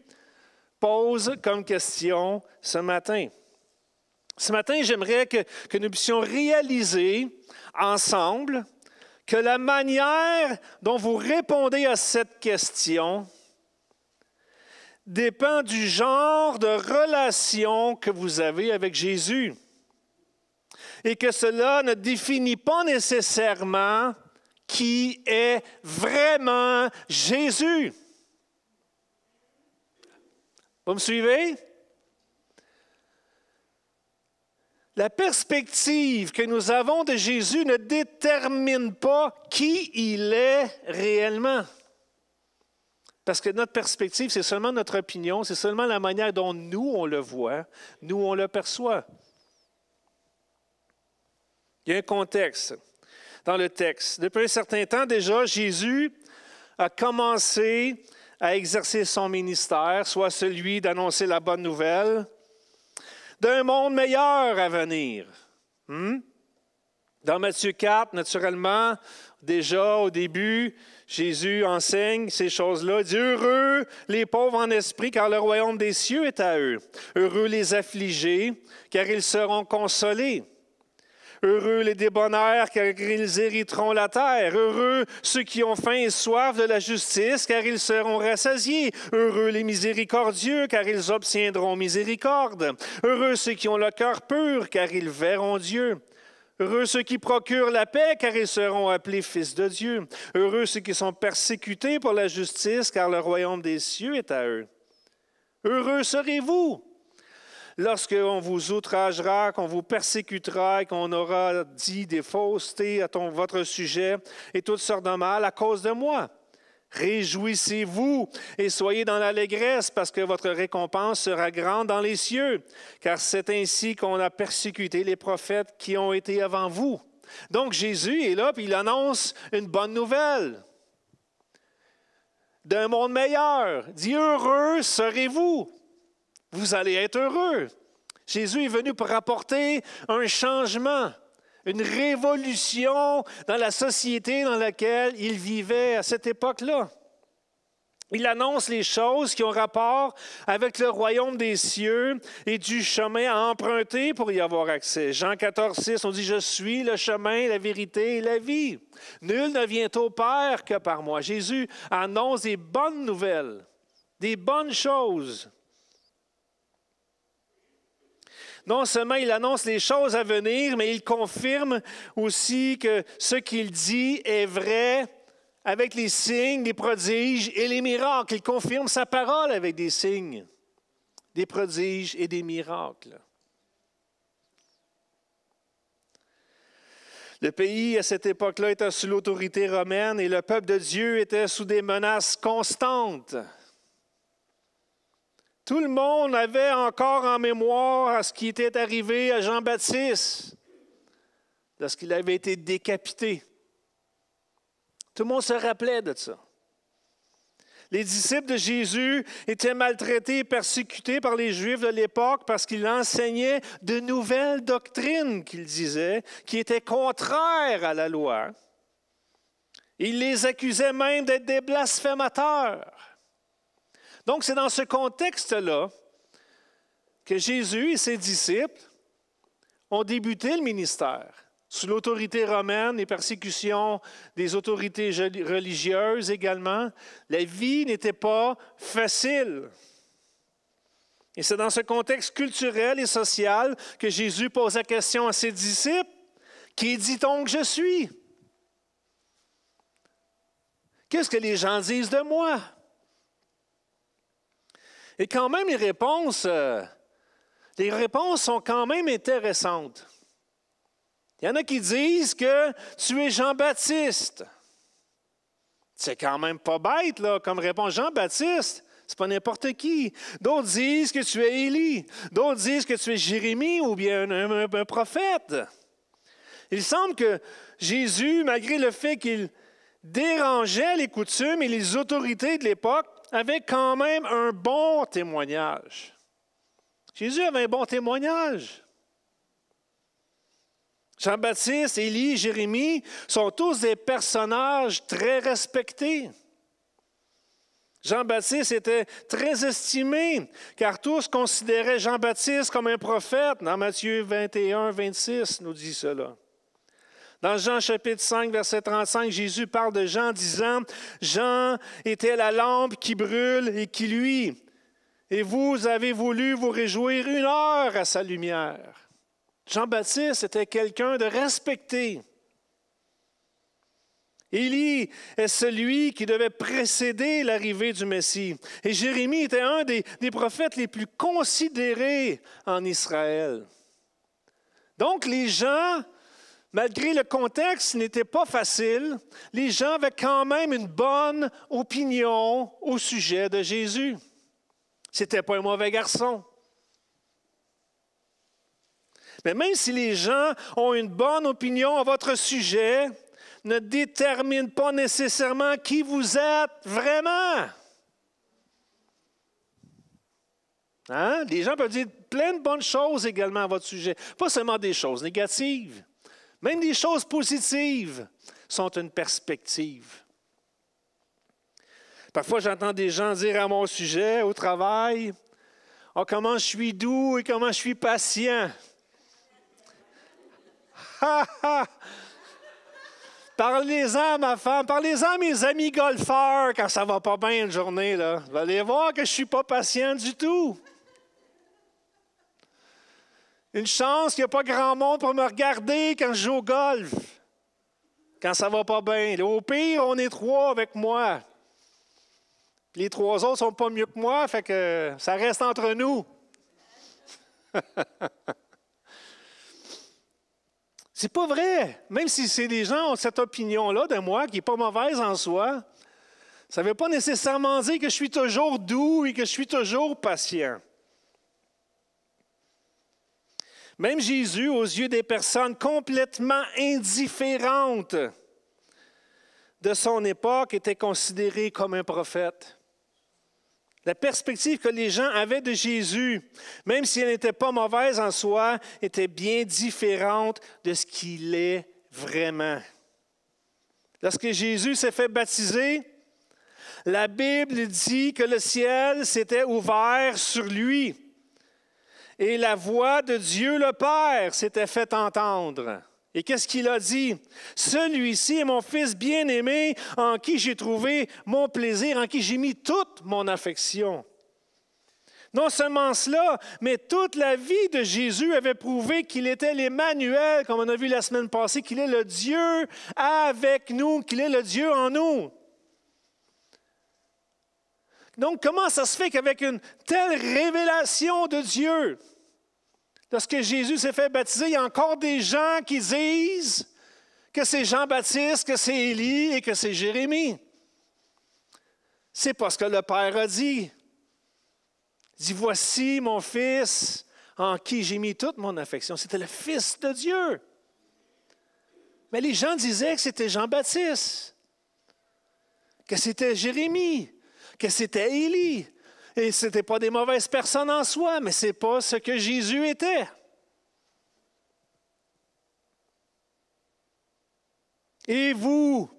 pose comme question ce matin. Ce matin, j'aimerais que nous puissions réaliser ensemble que la manière dont vous répondez à cette question dépend du genre de relation que vous avez avec Jésus. Et que cela ne définit pas nécessairement qui est vraiment Jésus. Vous me suivez? La perspective que nous avons de Jésus ne détermine pas qui il est réellement. Parce que notre perspective, c'est seulement notre opinion, c'est seulement la manière dont nous, on le voit, nous, on le perçoit. Il y a un contexte dans le texte. Depuis un certain temps déjà, Jésus a commencé à exercer son ministère, soit celui d'annoncer la bonne nouvelle d'un monde meilleur à venir. Dans Matthieu 4, naturellement, déjà au début, Jésus enseigne ces choses-là. Il dit « Heureux les pauvres en esprit, car le royaume des cieux est à eux. Heureux les affligés, car ils seront consolés. Heureux les débonnaires, car ils hériteront la terre. Heureux ceux qui ont faim et soif de la justice, car ils seront rassasiés. Heureux les miséricordieux, car ils obtiendront miséricorde. Heureux ceux qui ont le cœur pur, car ils verront Dieu. Heureux ceux qui procurent la paix, car ils seront appelés fils de Dieu. Heureux ceux qui sont persécutés pour la justice, car le royaume des cieux est à eux. Heureux serez-vous lorsqu'on vous outragera, qu'on vous persécutera et qu'on aura dit des faussetés à votre sujet et toutes sortes de mal à cause de moi. Réjouissez-vous et soyez dans l'allégresse parce que votre récompense sera grande dans les cieux, car c'est ainsi qu'on a persécuté les prophètes qui ont été avant vous. Donc Jésus est là, puis il annonce une bonne nouvelle d'un monde meilleur. Il dit « Heureux serez-vous ». Vous allez être heureux. Jésus est venu pour apporter un changement, une révolution dans la société dans laquelle il vivait à cette époque-là. Il annonce les choses qui ont rapport avec le royaume des cieux et du chemin à emprunter pour y avoir accès. Jean 14, 6, on dit « Je suis le chemin, la vérité et la vie. Nul ne vient au Père que par moi. » Jésus annonce des bonnes nouvelles, des bonnes choses. Non seulement il annonce les choses à venir, mais il confirme aussi que ce qu'il dit est vrai avec les signes, les prodiges et les miracles. Il confirme sa parole avec des signes, des prodiges et des miracles. Le pays, à cette époque-là, était sous l'autorité romaine et le peuple de Dieu était sous des menaces constantes. Tout le monde avait encore en mémoire ce qui était arrivé à Jean-Baptiste lorsqu'il avait été décapité. Tout le monde se rappelait de ça. Les disciples de Jésus étaient maltraités et persécutés par les Juifs de l'époque parce qu'ils enseignaient de nouvelles doctrines, qu'ils disaient, qui étaient contraires à la loi. Ils les accusaient même d'être des blasphémateurs. Donc, c'est dans ce contexte-là que Jésus et ses disciples ont débuté le ministère. Sous l'autorité romaine, les persécutions des autorités religieuses également, la vie n'était pas facile. Et c'est dans ce contexte culturel et social que Jésus pose la question à ses disciples, « Qui dit-on que je suis? Qu'est-ce que les gens disent de moi? » Et quand même, les réponses sont quand même intéressantes. Il y en a qui disent que tu es Jean-Baptiste. C'est quand même pas bête, là, comme réponse. Jean-Baptiste, c'est pas n'importe qui. D'autres disent que tu es Élie. D'autres disent que tu es Jérémie ou bien un prophète. Il semble que Jésus, malgré le fait qu'il dérangeait les coutumes et les autorités de l'époque avaient quand même un bon témoignage. Jésus avait un bon témoignage. Jean-Baptiste, Élie, Jérémie sont tous des personnages très respectés. Jean-Baptiste était très estimé, car tous considéraient Jean-Baptiste comme un prophète. Dans Matthieu 21, 26, nous dit cela. Dans Jean chapitre 5, verset 35, Jésus parle de Jean disant « Jean était la lampe qui brûle et qui luit, et vous avez voulu vous réjouir 1 heure à sa lumière. » Jean-Baptiste était quelqu'un de respecté. Élie est celui qui devait précéder l'arrivée du Messie. Et Jérémie était un des prophètes les plus considérés en Israël. Donc les gens, malgré le contexte n'était pas facile, les gens avaient quand même une bonne opinion au sujet de Jésus. C'était pas un mauvais garçon. Mais même si les gens ont une bonne opinion à votre sujet, ne détermine pas nécessairement qui vous êtes vraiment. Hein? Les gens peuvent dire plein de bonnes choses également à votre sujet, pas seulement des choses négatives. Même des choses positives sont une perspective. Parfois, j'entends des gens dire à mon sujet, au travail, « Oh, comment je suis doux et comment je suis patient. » Ha, ha! Parlez-en à ma femme, parlez-en à mes amis golfeurs quand ça ne va pas bien une journée. Là. Vous allez voir que je ne suis pas patient du tout. Une chance qu'il n'y a pas grand monde pour me regarder quand je joue au golf. Quand ça ne va pas bien. Au pire, on est 3 avec moi. Les 3 autres ne sont pas mieux que moi, fait que ça reste entre nous. C'est pas vrai. Même si les gens ont cette opinion-là de moi, qui n'est pas mauvaise en soi, ça ne veut pas nécessairement dire que je suis toujours doux et que je suis toujours patient. Même Jésus, aux yeux des personnes complètement indifférentes de son époque, était considéré comme un prophète. La perspective que les gens avaient de Jésus, même si elle n'était pas mauvaise en soi, était bien différente de ce qu'il est vraiment. Lorsque Jésus s'est fait baptiser, la Bible dit que le ciel s'était ouvert sur lui et la voix de Dieu le Père s'était fait entendre. Et qu'est-ce qu'il a dit? « Celui-ci est mon Fils bien-aimé, en qui j'ai trouvé mon plaisir, en qui j'ai mis toute mon affection. » Non seulement cela, mais toute la vie de Jésus avait prouvé qu'il était l'Emmanuel, comme on a vu la semaine passée, qu'il est le Dieu avec nous, qu'il est le Dieu en nous. Donc, comment ça se fait qu'avec une telle révélation de Dieu, lorsque Jésus s'est fait baptiser, il y a encore des gens qui disent que c'est Jean-Baptiste, que c'est Élie et que c'est Jérémie. C'est parce que le Père a dit. Il dit, voici mon Fils en qui j'ai mis toute mon affection. C'était le Fils de Dieu. Mais les gens disaient que c'était Jean-Baptiste, que c'était Jérémie, que c'était Élie. Et ce n'étaient pas des mauvaises personnes en soi, mais ce n'est pas ce que Jésus était. Et vous,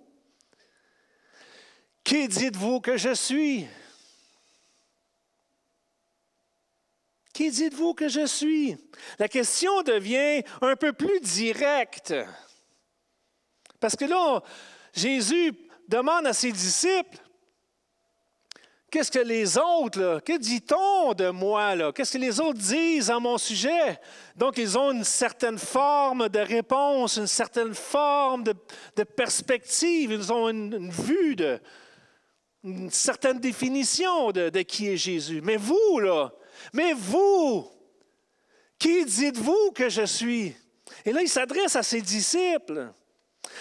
qui dites-vous que je suis? Qui dites-vous que je suis? La question devient un peu plus directe. Parce que là, Jésus demande à ses disciples, qu'est-ce que les autres, là, que dit-on de moi? Là? Qu'est-ce que les autres disent à mon sujet? Donc, ils ont une certaine forme de réponse, une certaine forme de perspective. Ils ont une vue, une certaine définition de qui est Jésus. Mais vous, là, qui dites-vous que je suis? Et là, il s'adresse à ses disciples.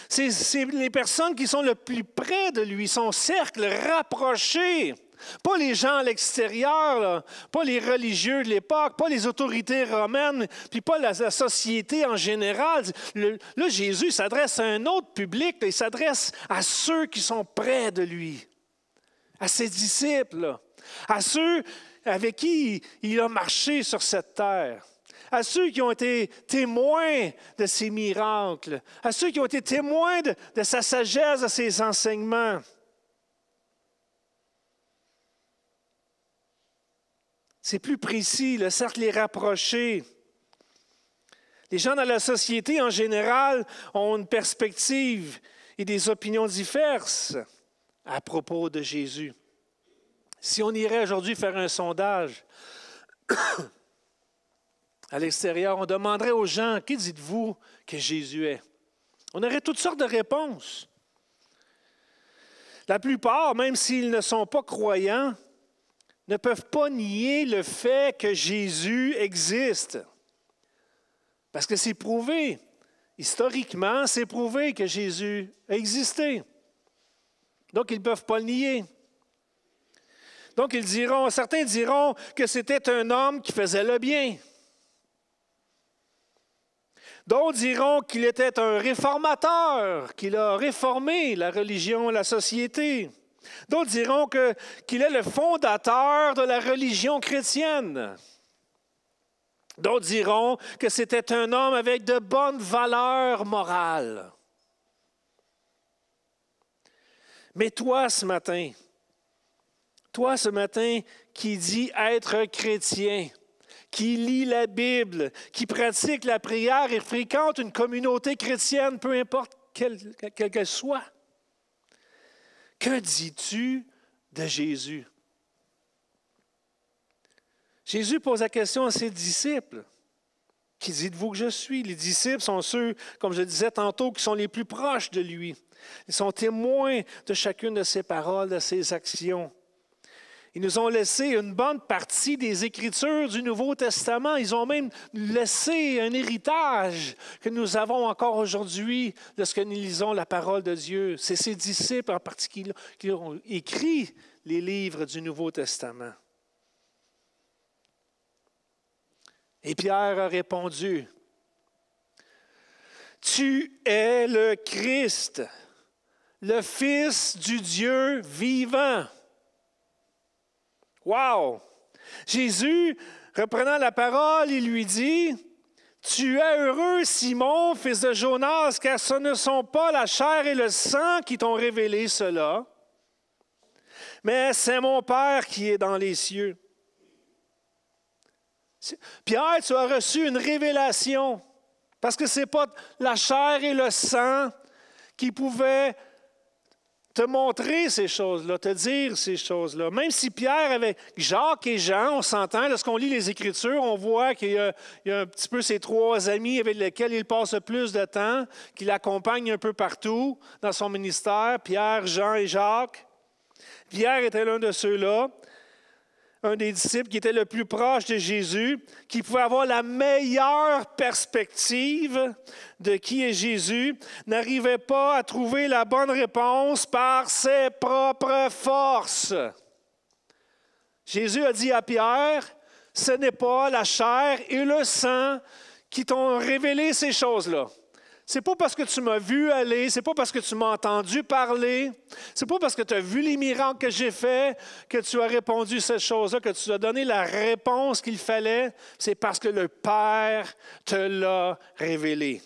C'est les personnes qui sont le plus près de lui, son cercle rapproché. Pas les gens à l'extérieur, là, pas les religieux de l'époque, pas les autorités romaines, puis pas la société en général. Là, Jésus s'adresse à un autre public, là, il s'adresse à ceux qui sont près de lui, à ses disciples, là, à ceux avec qui il a marché sur cette terre, à ceux qui ont été témoins de ses miracles, à ceux qui ont été témoins de sa sagesse, de ses enseignements. C'est plus précis, le cercle est rapproché. Les gens dans la société, en général, ont une perspective et des opinions diverses à propos de Jésus. Si on irait aujourd'hui faire un sondage à l'extérieur, on demanderait aux gens, « Qui dites-vous que Jésus est? » On aurait toutes sortes de réponses. La plupart, même s'ils ne sont pas croyants, ne peuvent pas nier le fait que Jésus existe. Parce que c'est prouvé. Historiquement, c'est prouvé que Jésus a existé. Donc, ils ne peuvent pas le nier. Donc, certains diront que c'était un homme qui faisait le bien. D'autres diront qu'il était un réformateur, qu'il a réformé la religion, la société. D'autres diront qu'il est le fondateur de la religion chrétienne. D'autres diront que c'était un homme avec de bonnes valeurs morales. Mais toi, ce matin, qui dis être chrétien, qui lit la Bible, qui pratique la prière et fréquente une communauté chrétienne, peu importe quelle qu'elle soit, que dis-tu de Jésus? Jésus pose la question à ses disciples. Qui dites-vous que je suis? Les disciples sont ceux, comme je disais tantôt, qui sont les plus proches de lui. Ils sont témoins de chacune de ses paroles, de ses actions. Ils nous ont laissé une bonne partie des Écritures du Nouveau Testament. Ils ont même laissé un héritage que nous avons encore aujourd'hui lorsque nous lisons la parole de Dieu. C'est ces disciples en particulier qui ont écrit les livres du Nouveau Testament. Et Pierre a répondu, « Tu es le Christ, le Fils du Dieu vivant. » Wow! Jésus, reprenant la parole, il lui dit, « Tu es heureux, Simon, fils de Jonas, car ce ne sont pas la chair et le sang qui t'ont révélé cela, mais c'est mon Père qui est dans les cieux. » Pierre, tu as reçu une révélation, parce que ce n'est pas la chair et le sang qui pouvaient te montrer ces choses-là, te dire ces choses-là. Même si Pierre avec Jacques et Jean, on s'entend, lorsqu'on lit les Écritures, on voit qu'il y a un petit peu ses trois amis avec lesquels il passe le plus de temps, qui l'accompagnent un peu partout dans son ministère, Pierre, Jean et Jacques. Pierre était l'un de ceux-là, un des disciples qui était le plus proche de Jésus, qui pouvait avoir la meilleure perspective de qui est Jésus, n'arrivait pas à trouver la bonne réponse par ses propres forces. Jésus a dit à Pierre, « Ce n'est pas la chair et le sang qui t'ont révélé ces choses-là. C'est pas parce que tu m'as vu aller, c'est pas parce que tu m'as entendu parler, c'est pas parce que tu as vu les miracles que j'ai faits que tu as répondu ces choses-là, que tu as donné la réponse qu'il fallait. C'est parce que le Père te l'a révélé. »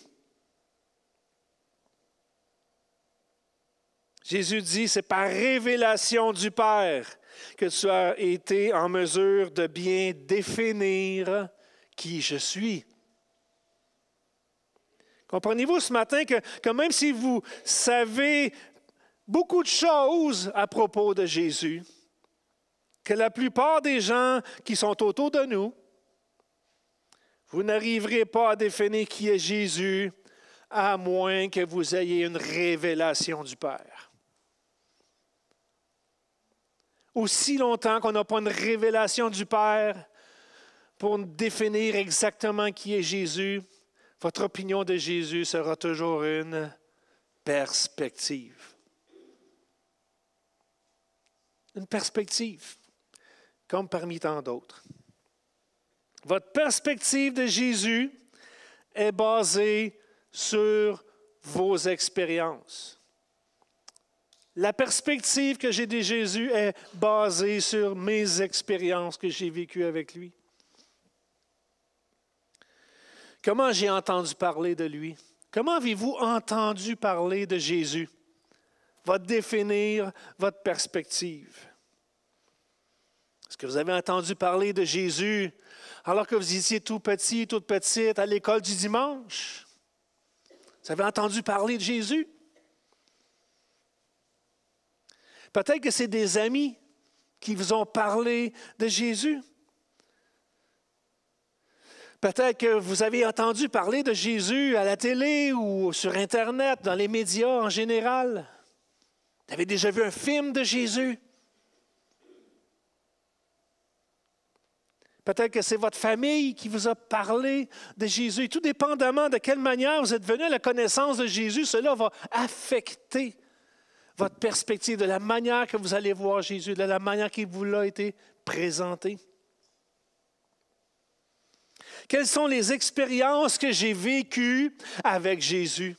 Jésus dit, c'est par révélation du Père que tu as été en mesure de bien définir qui je suis. Comprenez-vous ce matin que même si vous savez beaucoup de choses à propos de Jésus, que la plupart des gens qui sont autour de nous, vous n'arriverez pas à définir qui est Jésus à moins que vous ayez une révélation du Père. Aussi longtemps qu'on n'a pas une révélation du Père pour définir exactement qui est Jésus, votre opinion de Jésus sera toujours une perspective. une perspective, comme parmi tant d'autres. Votre perspective de Jésus est basée sur vos expériences. La perspective que j'ai de Jésus est basée sur mes expériences que j'ai vécues avec lui. Comment j'ai entendu parler de lui? Comment avez-vous entendu parler de Jésus? Va définir votre perspective. Est-ce que vous avez entendu parler de Jésus alors que vous étiez tout petit, toute petite, à l'école du dimanche? Vous avez entendu parler de Jésus? Peut-être que c'est des amis qui vous ont parlé de Jésus. Peut-être que vous avez entendu parler de Jésus à la télé ou sur Internet, dans les médias en général. Vous avez déjà vu un film de Jésus? Peut-être que c'est votre famille qui vous a parlé de Jésus. Et tout dépendamment de quelle manière vous êtes venu à la connaissance de Jésus, cela va affecter votre perspective, de la manière que vous allez voir Jésus, de la manière qu'il vous l'a été présenté. Quelles sont les expériences que j'ai vécues avec Jésus?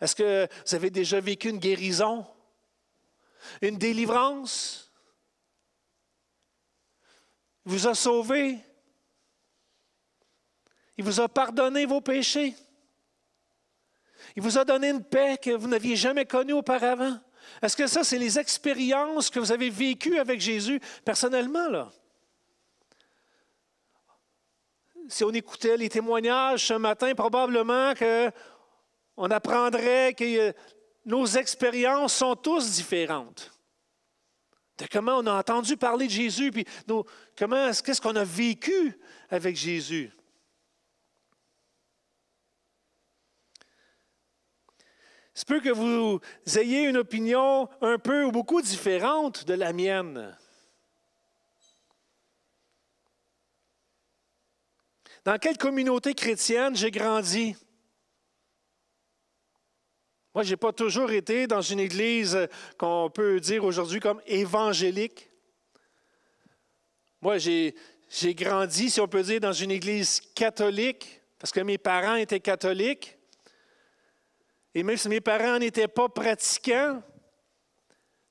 Est-ce que vous avez déjà vécu une guérison? Une délivrance? Il vous a sauvé? Il vous a pardonné vos péchés? Il vous a donné une paix que vous n'aviez jamais connue auparavant? Est-ce que ça, c'est les expériences que vous avez vécues avec Jésus personnellement, là? Si on écoutait les témoignages ce matin, probablement qu'on apprendrait que nos expériences sont tous différentes. De comment on a entendu parler de Jésus, puis qu'est-ce qu'on a vécu avec Jésus. Il se peut que vous ayez une opinion un peu ou beaucoup différente de la mienne. Dans quelle communauté chrétienne j'ai grandi? Moi, je n'ai pas toujours été dans une église qu'on peut dire aujourd'hui comme évangélique. Moi, j'ai grandi, si on peut dire, dans une église catholique, parce que mes parents étaient catholiques. Et même si mes parents n'étaient pas pratiquants,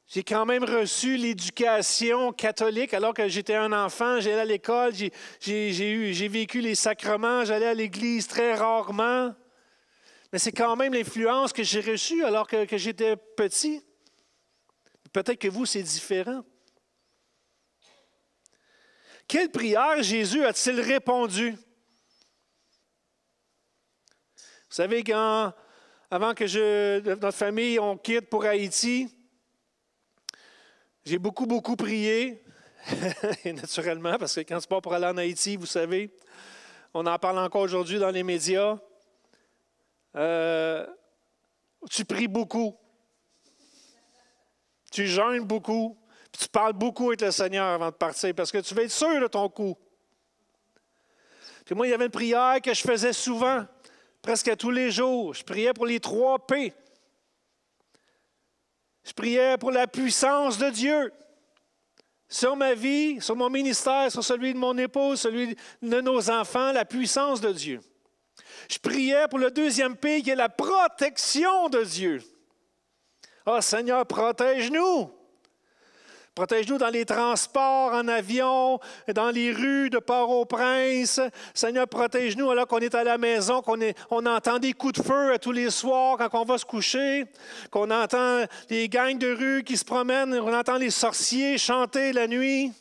j'ai quand même reçu l'éducation catholique alors que j'étais un enfant, j'allais à l'école, j'ai vécu les sacrements, j'allais à l'église très rarement. Mais c'est quand même l'influence que j'ai reçue alors que j'étais petit. Peut-être que vous, c'est différent. Quelle prière Jésus a-t-il répondu? Vous savez, avant que notre famille, on quitte pour Haïti, j'ai beaucoup prié, et naturellement, parce que quand c'est pas pour aller en Haïti, vous savez, on en parle encore aujourd'hui dans les médias, tu pries beaucoup, tu jeûnes beaucoup, puis tu parles beaucoup avec le Seigneur avant de partir, parce que tu veux être sûr de ton coup. Puis moi, il y avait une prière que je faisais souvent, presque tous les jours. Je priais pour les 3 P. Je priais pour la puissance de Dieu sur ma vie, sur mon ministère, sur celui de mon épouse, celui de nos enfants, la puissance de Dieu. Je priais pour le 2e P, qui est la protection de Dieu. Ah, Seigneur, protège-nous. Protège-nous dans les transports, en avion, dans les rues de Port-au-Prince. Seigneur, protège-nous alors qu'on est à la maison, qu'on entend des coups de feu tous les soirs quand on va se coucher, qu'on entend les gangs de rue qui se promènent, on entend les sorciers chanter la nuit.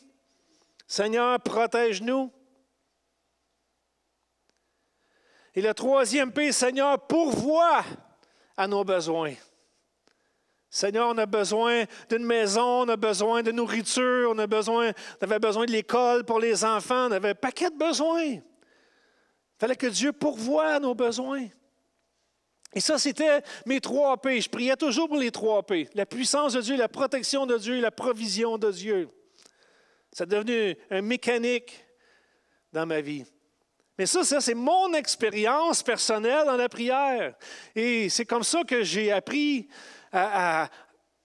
Seigneur, protège-nous. Et le 3e P, Seigneur, pourvois à nos besoins. Seigneur, on a besoin d'une maison, on a besoin de nourriture, on avait besoin de l'école pour les enfants, on avait un paquet de besoins. Il fallait que Dieu pourvoie à nos besoins. Et ça, c'était mes 3 P. Je priais toujours pour les 3 P. La puissance de Dieu, la protection de Dieu, la provision de Dieu. Ça est devenu un mécanique dans ma vie. Mais ça, c'est mon expérience personnelle dans la prière. Et c'est comme ça que j'ai appris à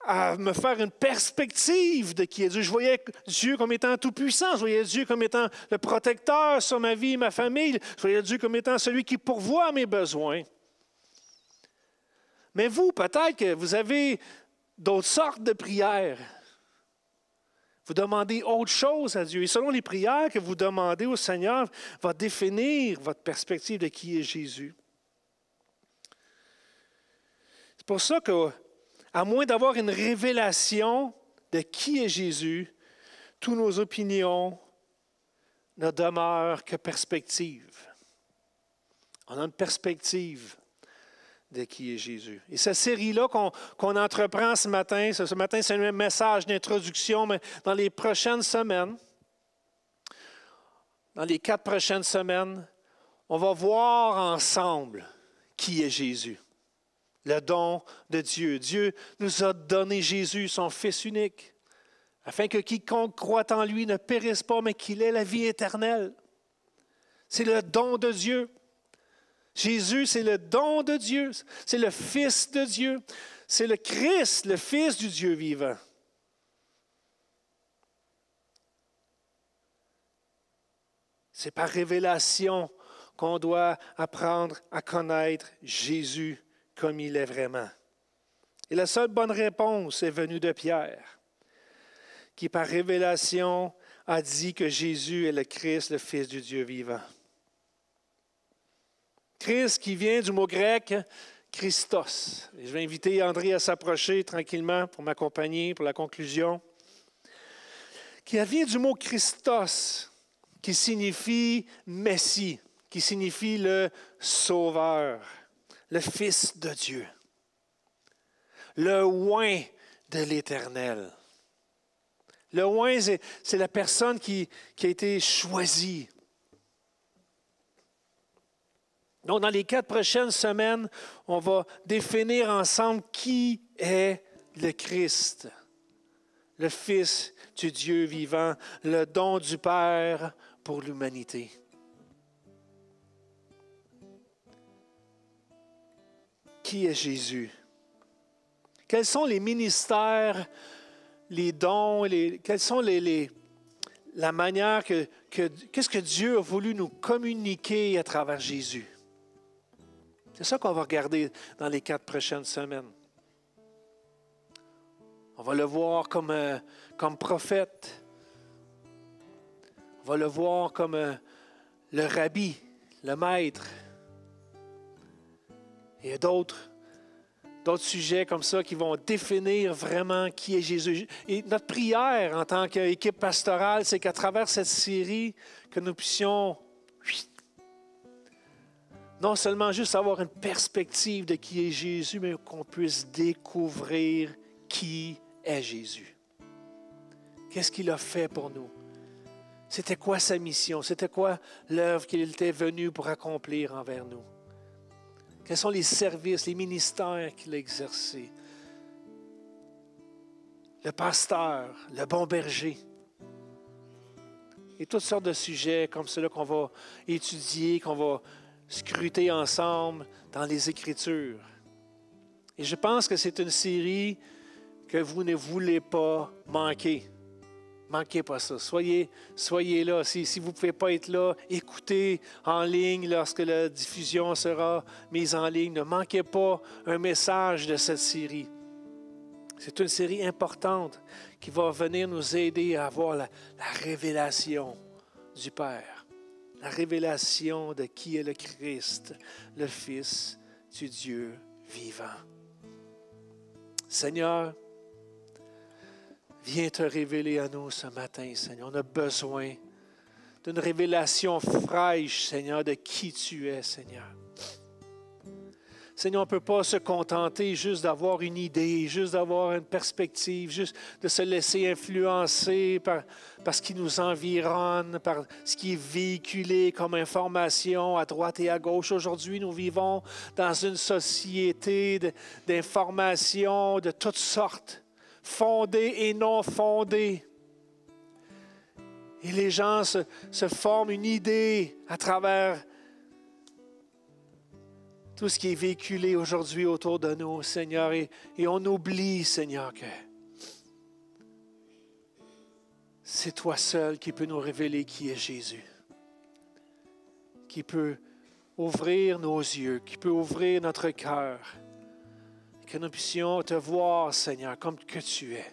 à me faire une perspective de qui est Dieu. Je voyais Dieu comme étant tout-puissant. Je voyais Dieu comme étant le protecteur sur ma vie et ma famille. Je voyais Dieu comme étant celui qui pourvoit à mes besoins. Mais vous, peut-être que vous avez d'autres sortes de prières. Vous demandez autre chose à Dieu. Et selon les prières que vous demandez au Seigneur, va définir votre perspective de qui est Jésus. C'est pour ça qu'à moins d'avoir une révélation de qui est Jésus, toutes nos opinions ne demeurent que perspectives. On a une perspective de qui est Jésus. Et cette série-là qu'on entreprend ce matin, c'est un message d'introduction, mais dans les prochaines semaines, dans les 4 prochaines semaines, on va voir ensemble qui est Jésus, le don de Dieu. Dieu nous a donné Jésus, son Fils unique, afin que quiconque croit en lui ne périsse pas, mais qu'il ait la vie éternelle. C'est le don de Dieu. Jésus, c'est le don de Dieu. C'est le Fils de Dieu. C'est le Christ, le Fils du Dieu vivant. C'est par révélation qu'on doit apprendre à connaître Jésus comme il est vraiment. Et la seule bonne réponse est venue de Pierre, qui par révélation a dit que Jésus est le Christ, le Fils du Dieu vivant. Christ qui vient du mot grec Christos. Et je vais inviter André à s'approcher tranquillement pour m'accompagner pour la conclusion. Qui vient du mot Christos, qui signifie Messie, qui signifie le Sauveur, le Fils de Dieu, le oint de l'Éternel. Le oint, c'est la personne qui a été choisie. Donc, dans les 4 prochaines semaines, on va définir ensemble qui est le Christ, le Fils du Dieu vivant, le don du Père pour l'humanité. Qui est Jésus? Quels sont les ministères, les dons, quelles sont la manière qu'est-ce que Dieu a voulu nous communiquer à travers Jésus? C'est ça qu'on va regarder dans les 4 prochaines semaines. On va le voir comme prophète. On va le voir comme le rabbi, le maître. Et il y a d'autres sujets comme ça qui vont définir vraiment qui est Jésus. Et notre prière en tant qu'équipe pastorale, c'est qu'à travers cette série, que nous puissions non seulement juste avoir une perspective de qui est Jésus, mais qu'on puisse découvrir qui est Jésus. Qu'est-ce qu'il a fait pour nous? C'était quoi sa mission? C'était quoi l'œuvre qu'il était venu pour accomplir envers nous? Quels sont les services, les ministères qu'il a exercés? Le pasteur, le bon berger. Et toutes sortes de sujets comme ceux-là qu'on va étudier, qu'on va scruter ensemble dans les Écritures. Et je pense que c'est une série que vous ne voulez pas manquer. Manquez pas ça. Soyez là. Si vous ne pouvez pas être là, écoutez en ligne lorsque la diffusion sera mise en ligne. Ne manquez pas un message de cette série. C'est une série importante qui va venir nous aider à avoir la révélation du Père. La révélation de qui est le Christ, le Fils du Dieu vivant. Seigneur, viens te révéler à nous ce matin, Seigneur. On a besoin d'une révélation fraîche, Seigneur, de qui tu es, Seigneur. Seigneur, on ne peut pas se contenter juste d'avoir une idée, juste d'avoir une perspective, juste de se laisser influencer par ce qui nous environne, par ce qui est véhiculé comme information à droite et à gauche. Aujourd'hui, nous vivons dans une société d'informations de toutes sortes, fondées et non fondées. Et les gens se forment une idée à travers tout ce qui est véhiculé aujourd'hui autour de nous, Seigneur, et on oublie, Seigneur, que c'est toi seul qui peux nous révéler qui est Jésus, qui peut ouvrir nos yeux, qui peut ouvrir notre cœur, que nous puissions te voir, Seigneur, comme que tu es,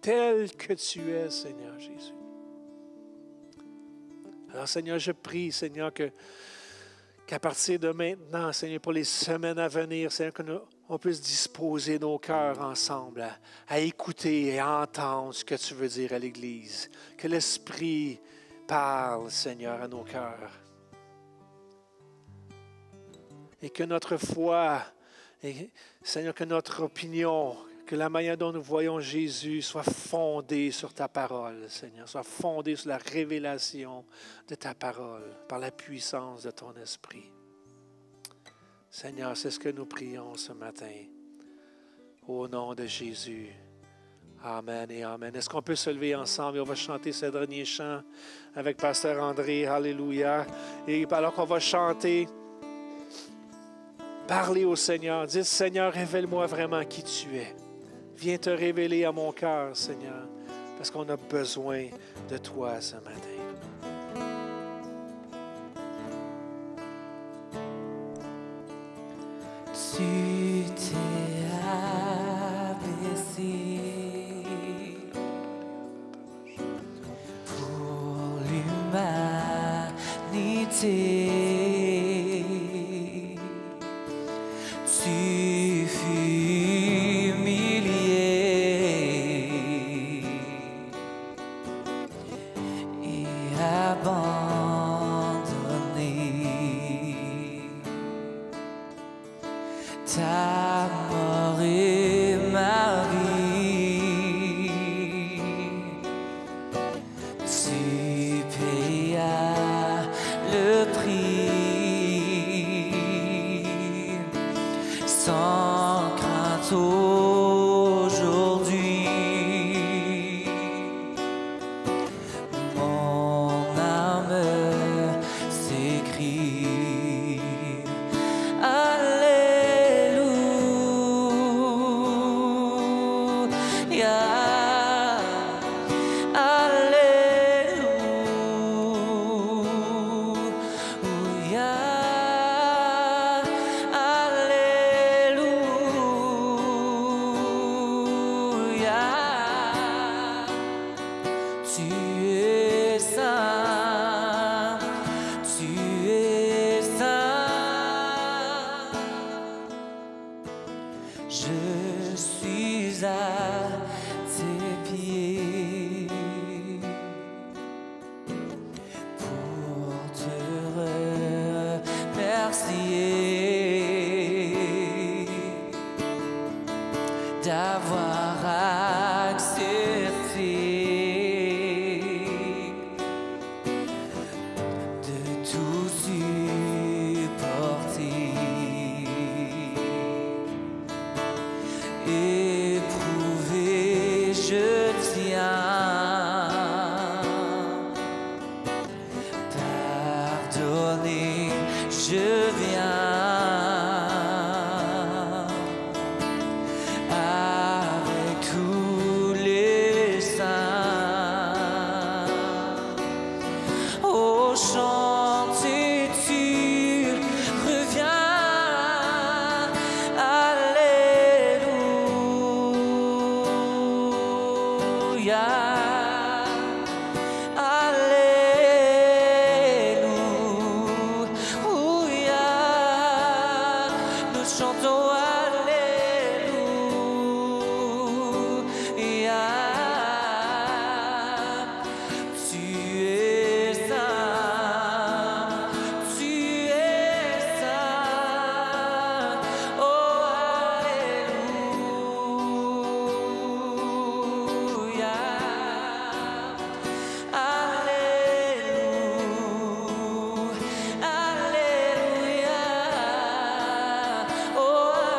tel que tu es, Seigneur Jésus. Alors, Seigneur, je prie, Seigneur, qu'à partir de maintenant, Seigneur, pour les semaines à venir, Seigneur, qu'on puisse disposer nos cœurs ensemble à écouter et à entendre ce que tu veux dire à l'Église. Que l'Esprit parle, Seigneur, à nos cœurs. Et que notre foi, et, Seigneur, que notre opinion, que la manière dont nous voyons Jésus soit fondée sur ta parole, Seigneur, soit fondée sur la révélation de ta parole, par la puissance de ton esprit. Seigneur, c'est ce que nous prions ce matin. Au nom de Jésus. Amen et amen. Est-ce qu'on peut se lever ensemble et on va chanter ce dernier chant avec Pasteur André. Alléluia. Et alors qu'on va chanter, parlez au Seigneur. Dites, Seigneur, révèle-moi vraiment qui tu es. Viens te révéler à mon cœur, Seigneur, parce qu'on a besoin de toi ce matin. Tu t'es abaissé pour l'humanité. Tu fus humilié et abandonné. Ta mort est ma vie. Tu payas le prix sans crainte aujourd'hui. Mon âme s'écrie je suis à tes pieds pour te remercier d'avoir accepté de tout supporter. Éprouvé, je tiens, pardonné, je viens, avec tous les saints. Oh, chanter, tu reviens. Chantons Alléluia. Tu es saint, tu es saint. Oh Alléluia, Alléluia, Alléluia. Oh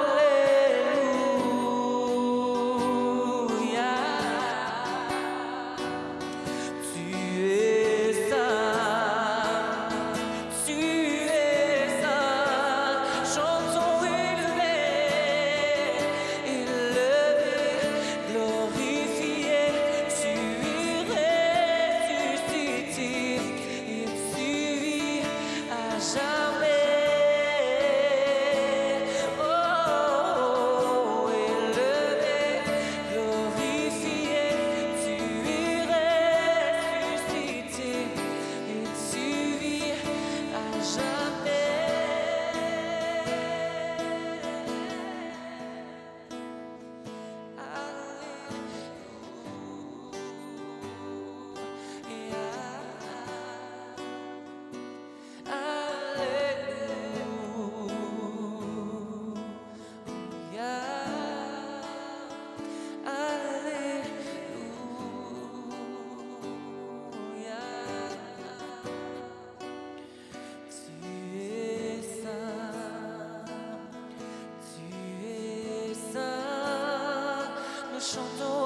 chantons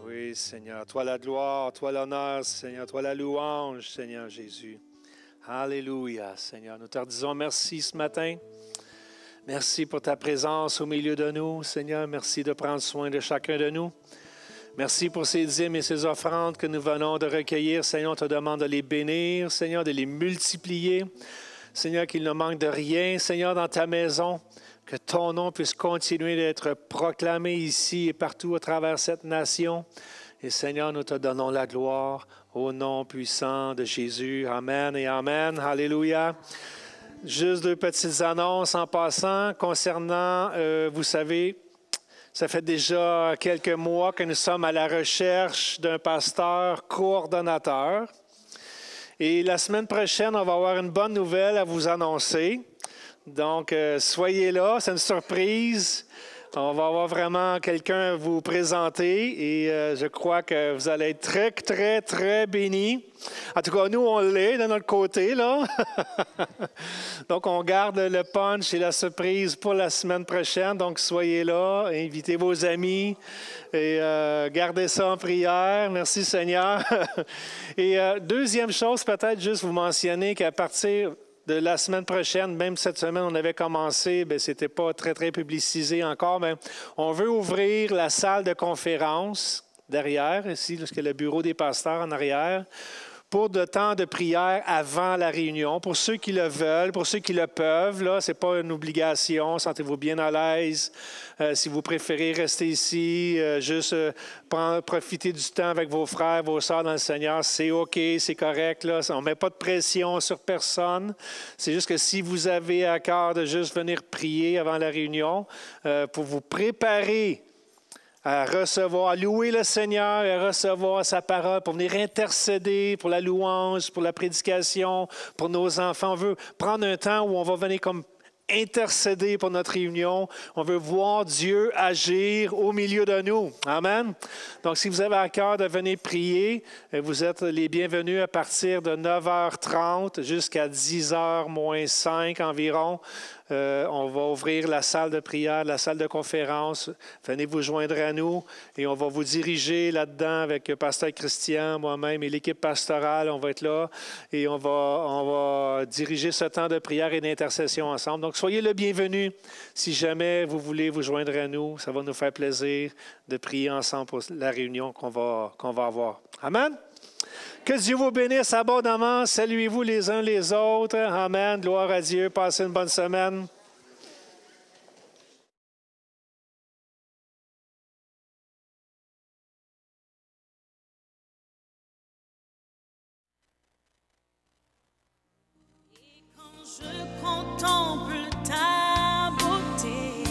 Oui, Seigneur, toi la gloire, toi l'honneur, Seigneur, toi la louange, Seigneur Jésus. Alléluia, Seigneur. Nous te disons merci ce matin. Merci pour ta présence au milieu de nous, Seigneur. Merci de prendre soin de chacun de nous. Merci pour ces dîmes et ces offrandes que nous venons de recueillir. Seigneur, on te demande de les bénir, Seigneur, de les multiplier. Seigneur, qu'il ne manque de rien, Seigneur, dans ta maison. Que ton nom puisse continuer d'être proclamé ici et partout à travers cette nation. Et Seigneur, nous te donnons la gloire au nom puissant de Jésus. Amen et Amen. Alléluia. Juste deux petites annonces en passant concernant, vous savez, ça fait déjà quelques mois que nous sommes à la recherche d'un pasteur coordonnateur. Et la semaine prochaine, on va avoir une bonne nouvelle à vous annoncer. Donc, soyez là, c'est une surprise. On va avoir vraiment quelqu'un à vous présenter et je crois que vous allez être très, très, très bénis. En tout cas, nous, on l'est de notre côté, là. Donc, on garde le punch et la surprise pour la semaine prochaine. Donc, soyez là, invitez vos amis et gardez ça en prière. Merci, Seigneur. Et deuxième chose, peut-être juste vous mentionner qu'à partir de la semaine prochaine, même cette semaine, on avait commencé, bien, ce n'était pas très, très publicisé encore, mais on veut ouvrir la salle de conférence derrière, ici, là, le bureau des pasteurs en arrière, pour de temps de prière avant la réunion, pour ceux qui le veulent, pour ceux qui le peuvent. Là, ce n'est pas une obligation. Sentez-vous bien à l'aise. Si vous préférez rester ici, juste profiter du temps avec vos frères, vos sœurs dans le Seigneur, c'est OK, c'est correct. Là. On ne met pas de pression sur personne. C'est juste que si vous avez à cœur de juste venir prier avant la réunion, pour vous préparer à recevoir, à louer le Seigneur et à recevoir sa parole, pour venir intercéder pour la louange, pour la prédication, pour nos enfants. On veut prendre un temps où on va venir comme intercéder pour notre réunion. On veut voir Dieu agir au milieu de nous. Amen. Donc, si vous avez à cœur de venir prier, vous êtes les bienvenus à partir de 9h30 jusqu'à 10h moins 5 environ. On va ouvrir la salle de prière, la salle de conférence. Venez vous joindre à nous et on va vous diriger là-dedans avec Pasteur Christian, moi-même et l'équipe pastorale. On va être là et on va diriger ce temps de prière et d'intercession ensemble. Donc, soyez le bienvenu. Si jamais vous voulez vous joindre à nous, ça va nous faire plaisir de prier ensemble pour la réunion qu'on va avoir. Amen. Que Dieu vous bénisse abondamment. Saluez-vous les uns les autres. Amen. Gloire à Dieu. Passez une bonne semaine. Et quand je contemple ta beauté,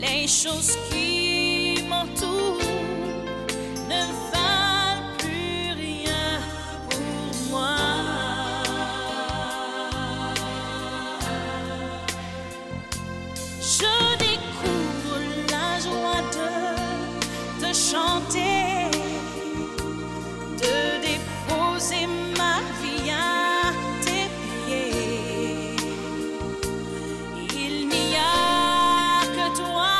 les choses qui m'entourent ne valent plus rien pour moi. Je découvre la joie de chanter, de déposer ma vie à tes pieds. Il n'y a que toi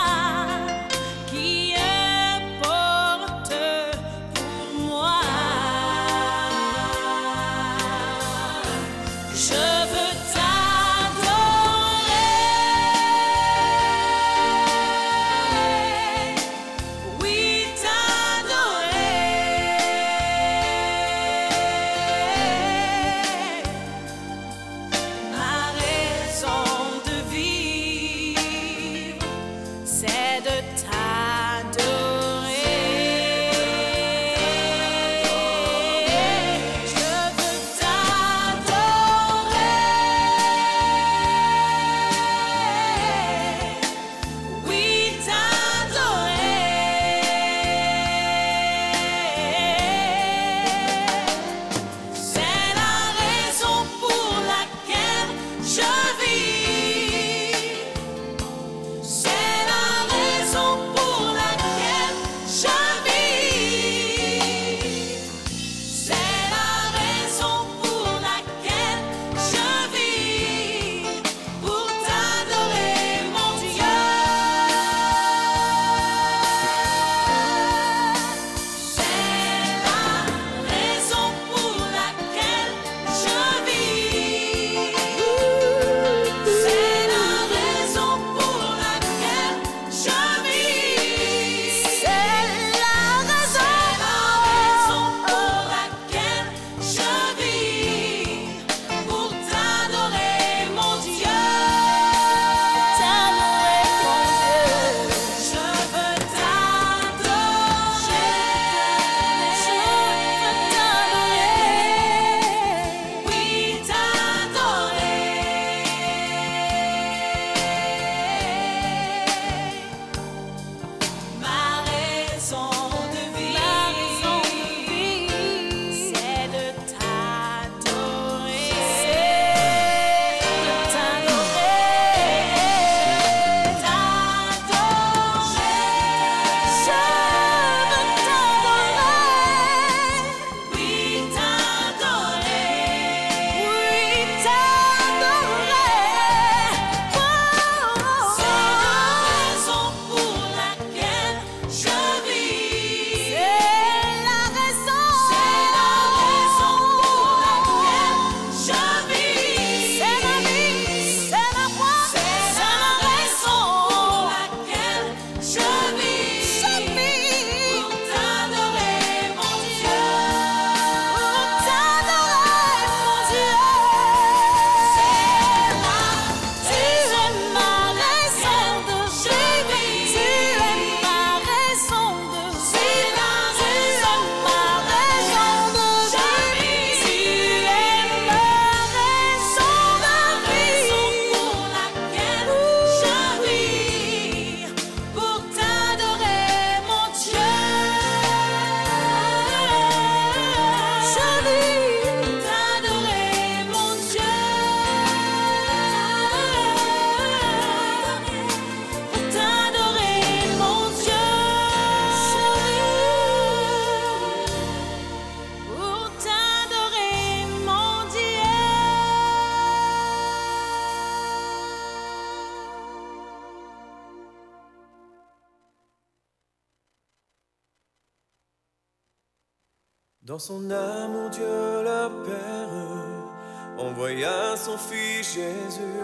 Dans son amour, Dieu le Père envoya son Fils Jésus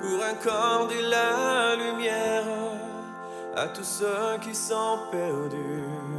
pour accorder la lumière à tous ceux qui sont perdus.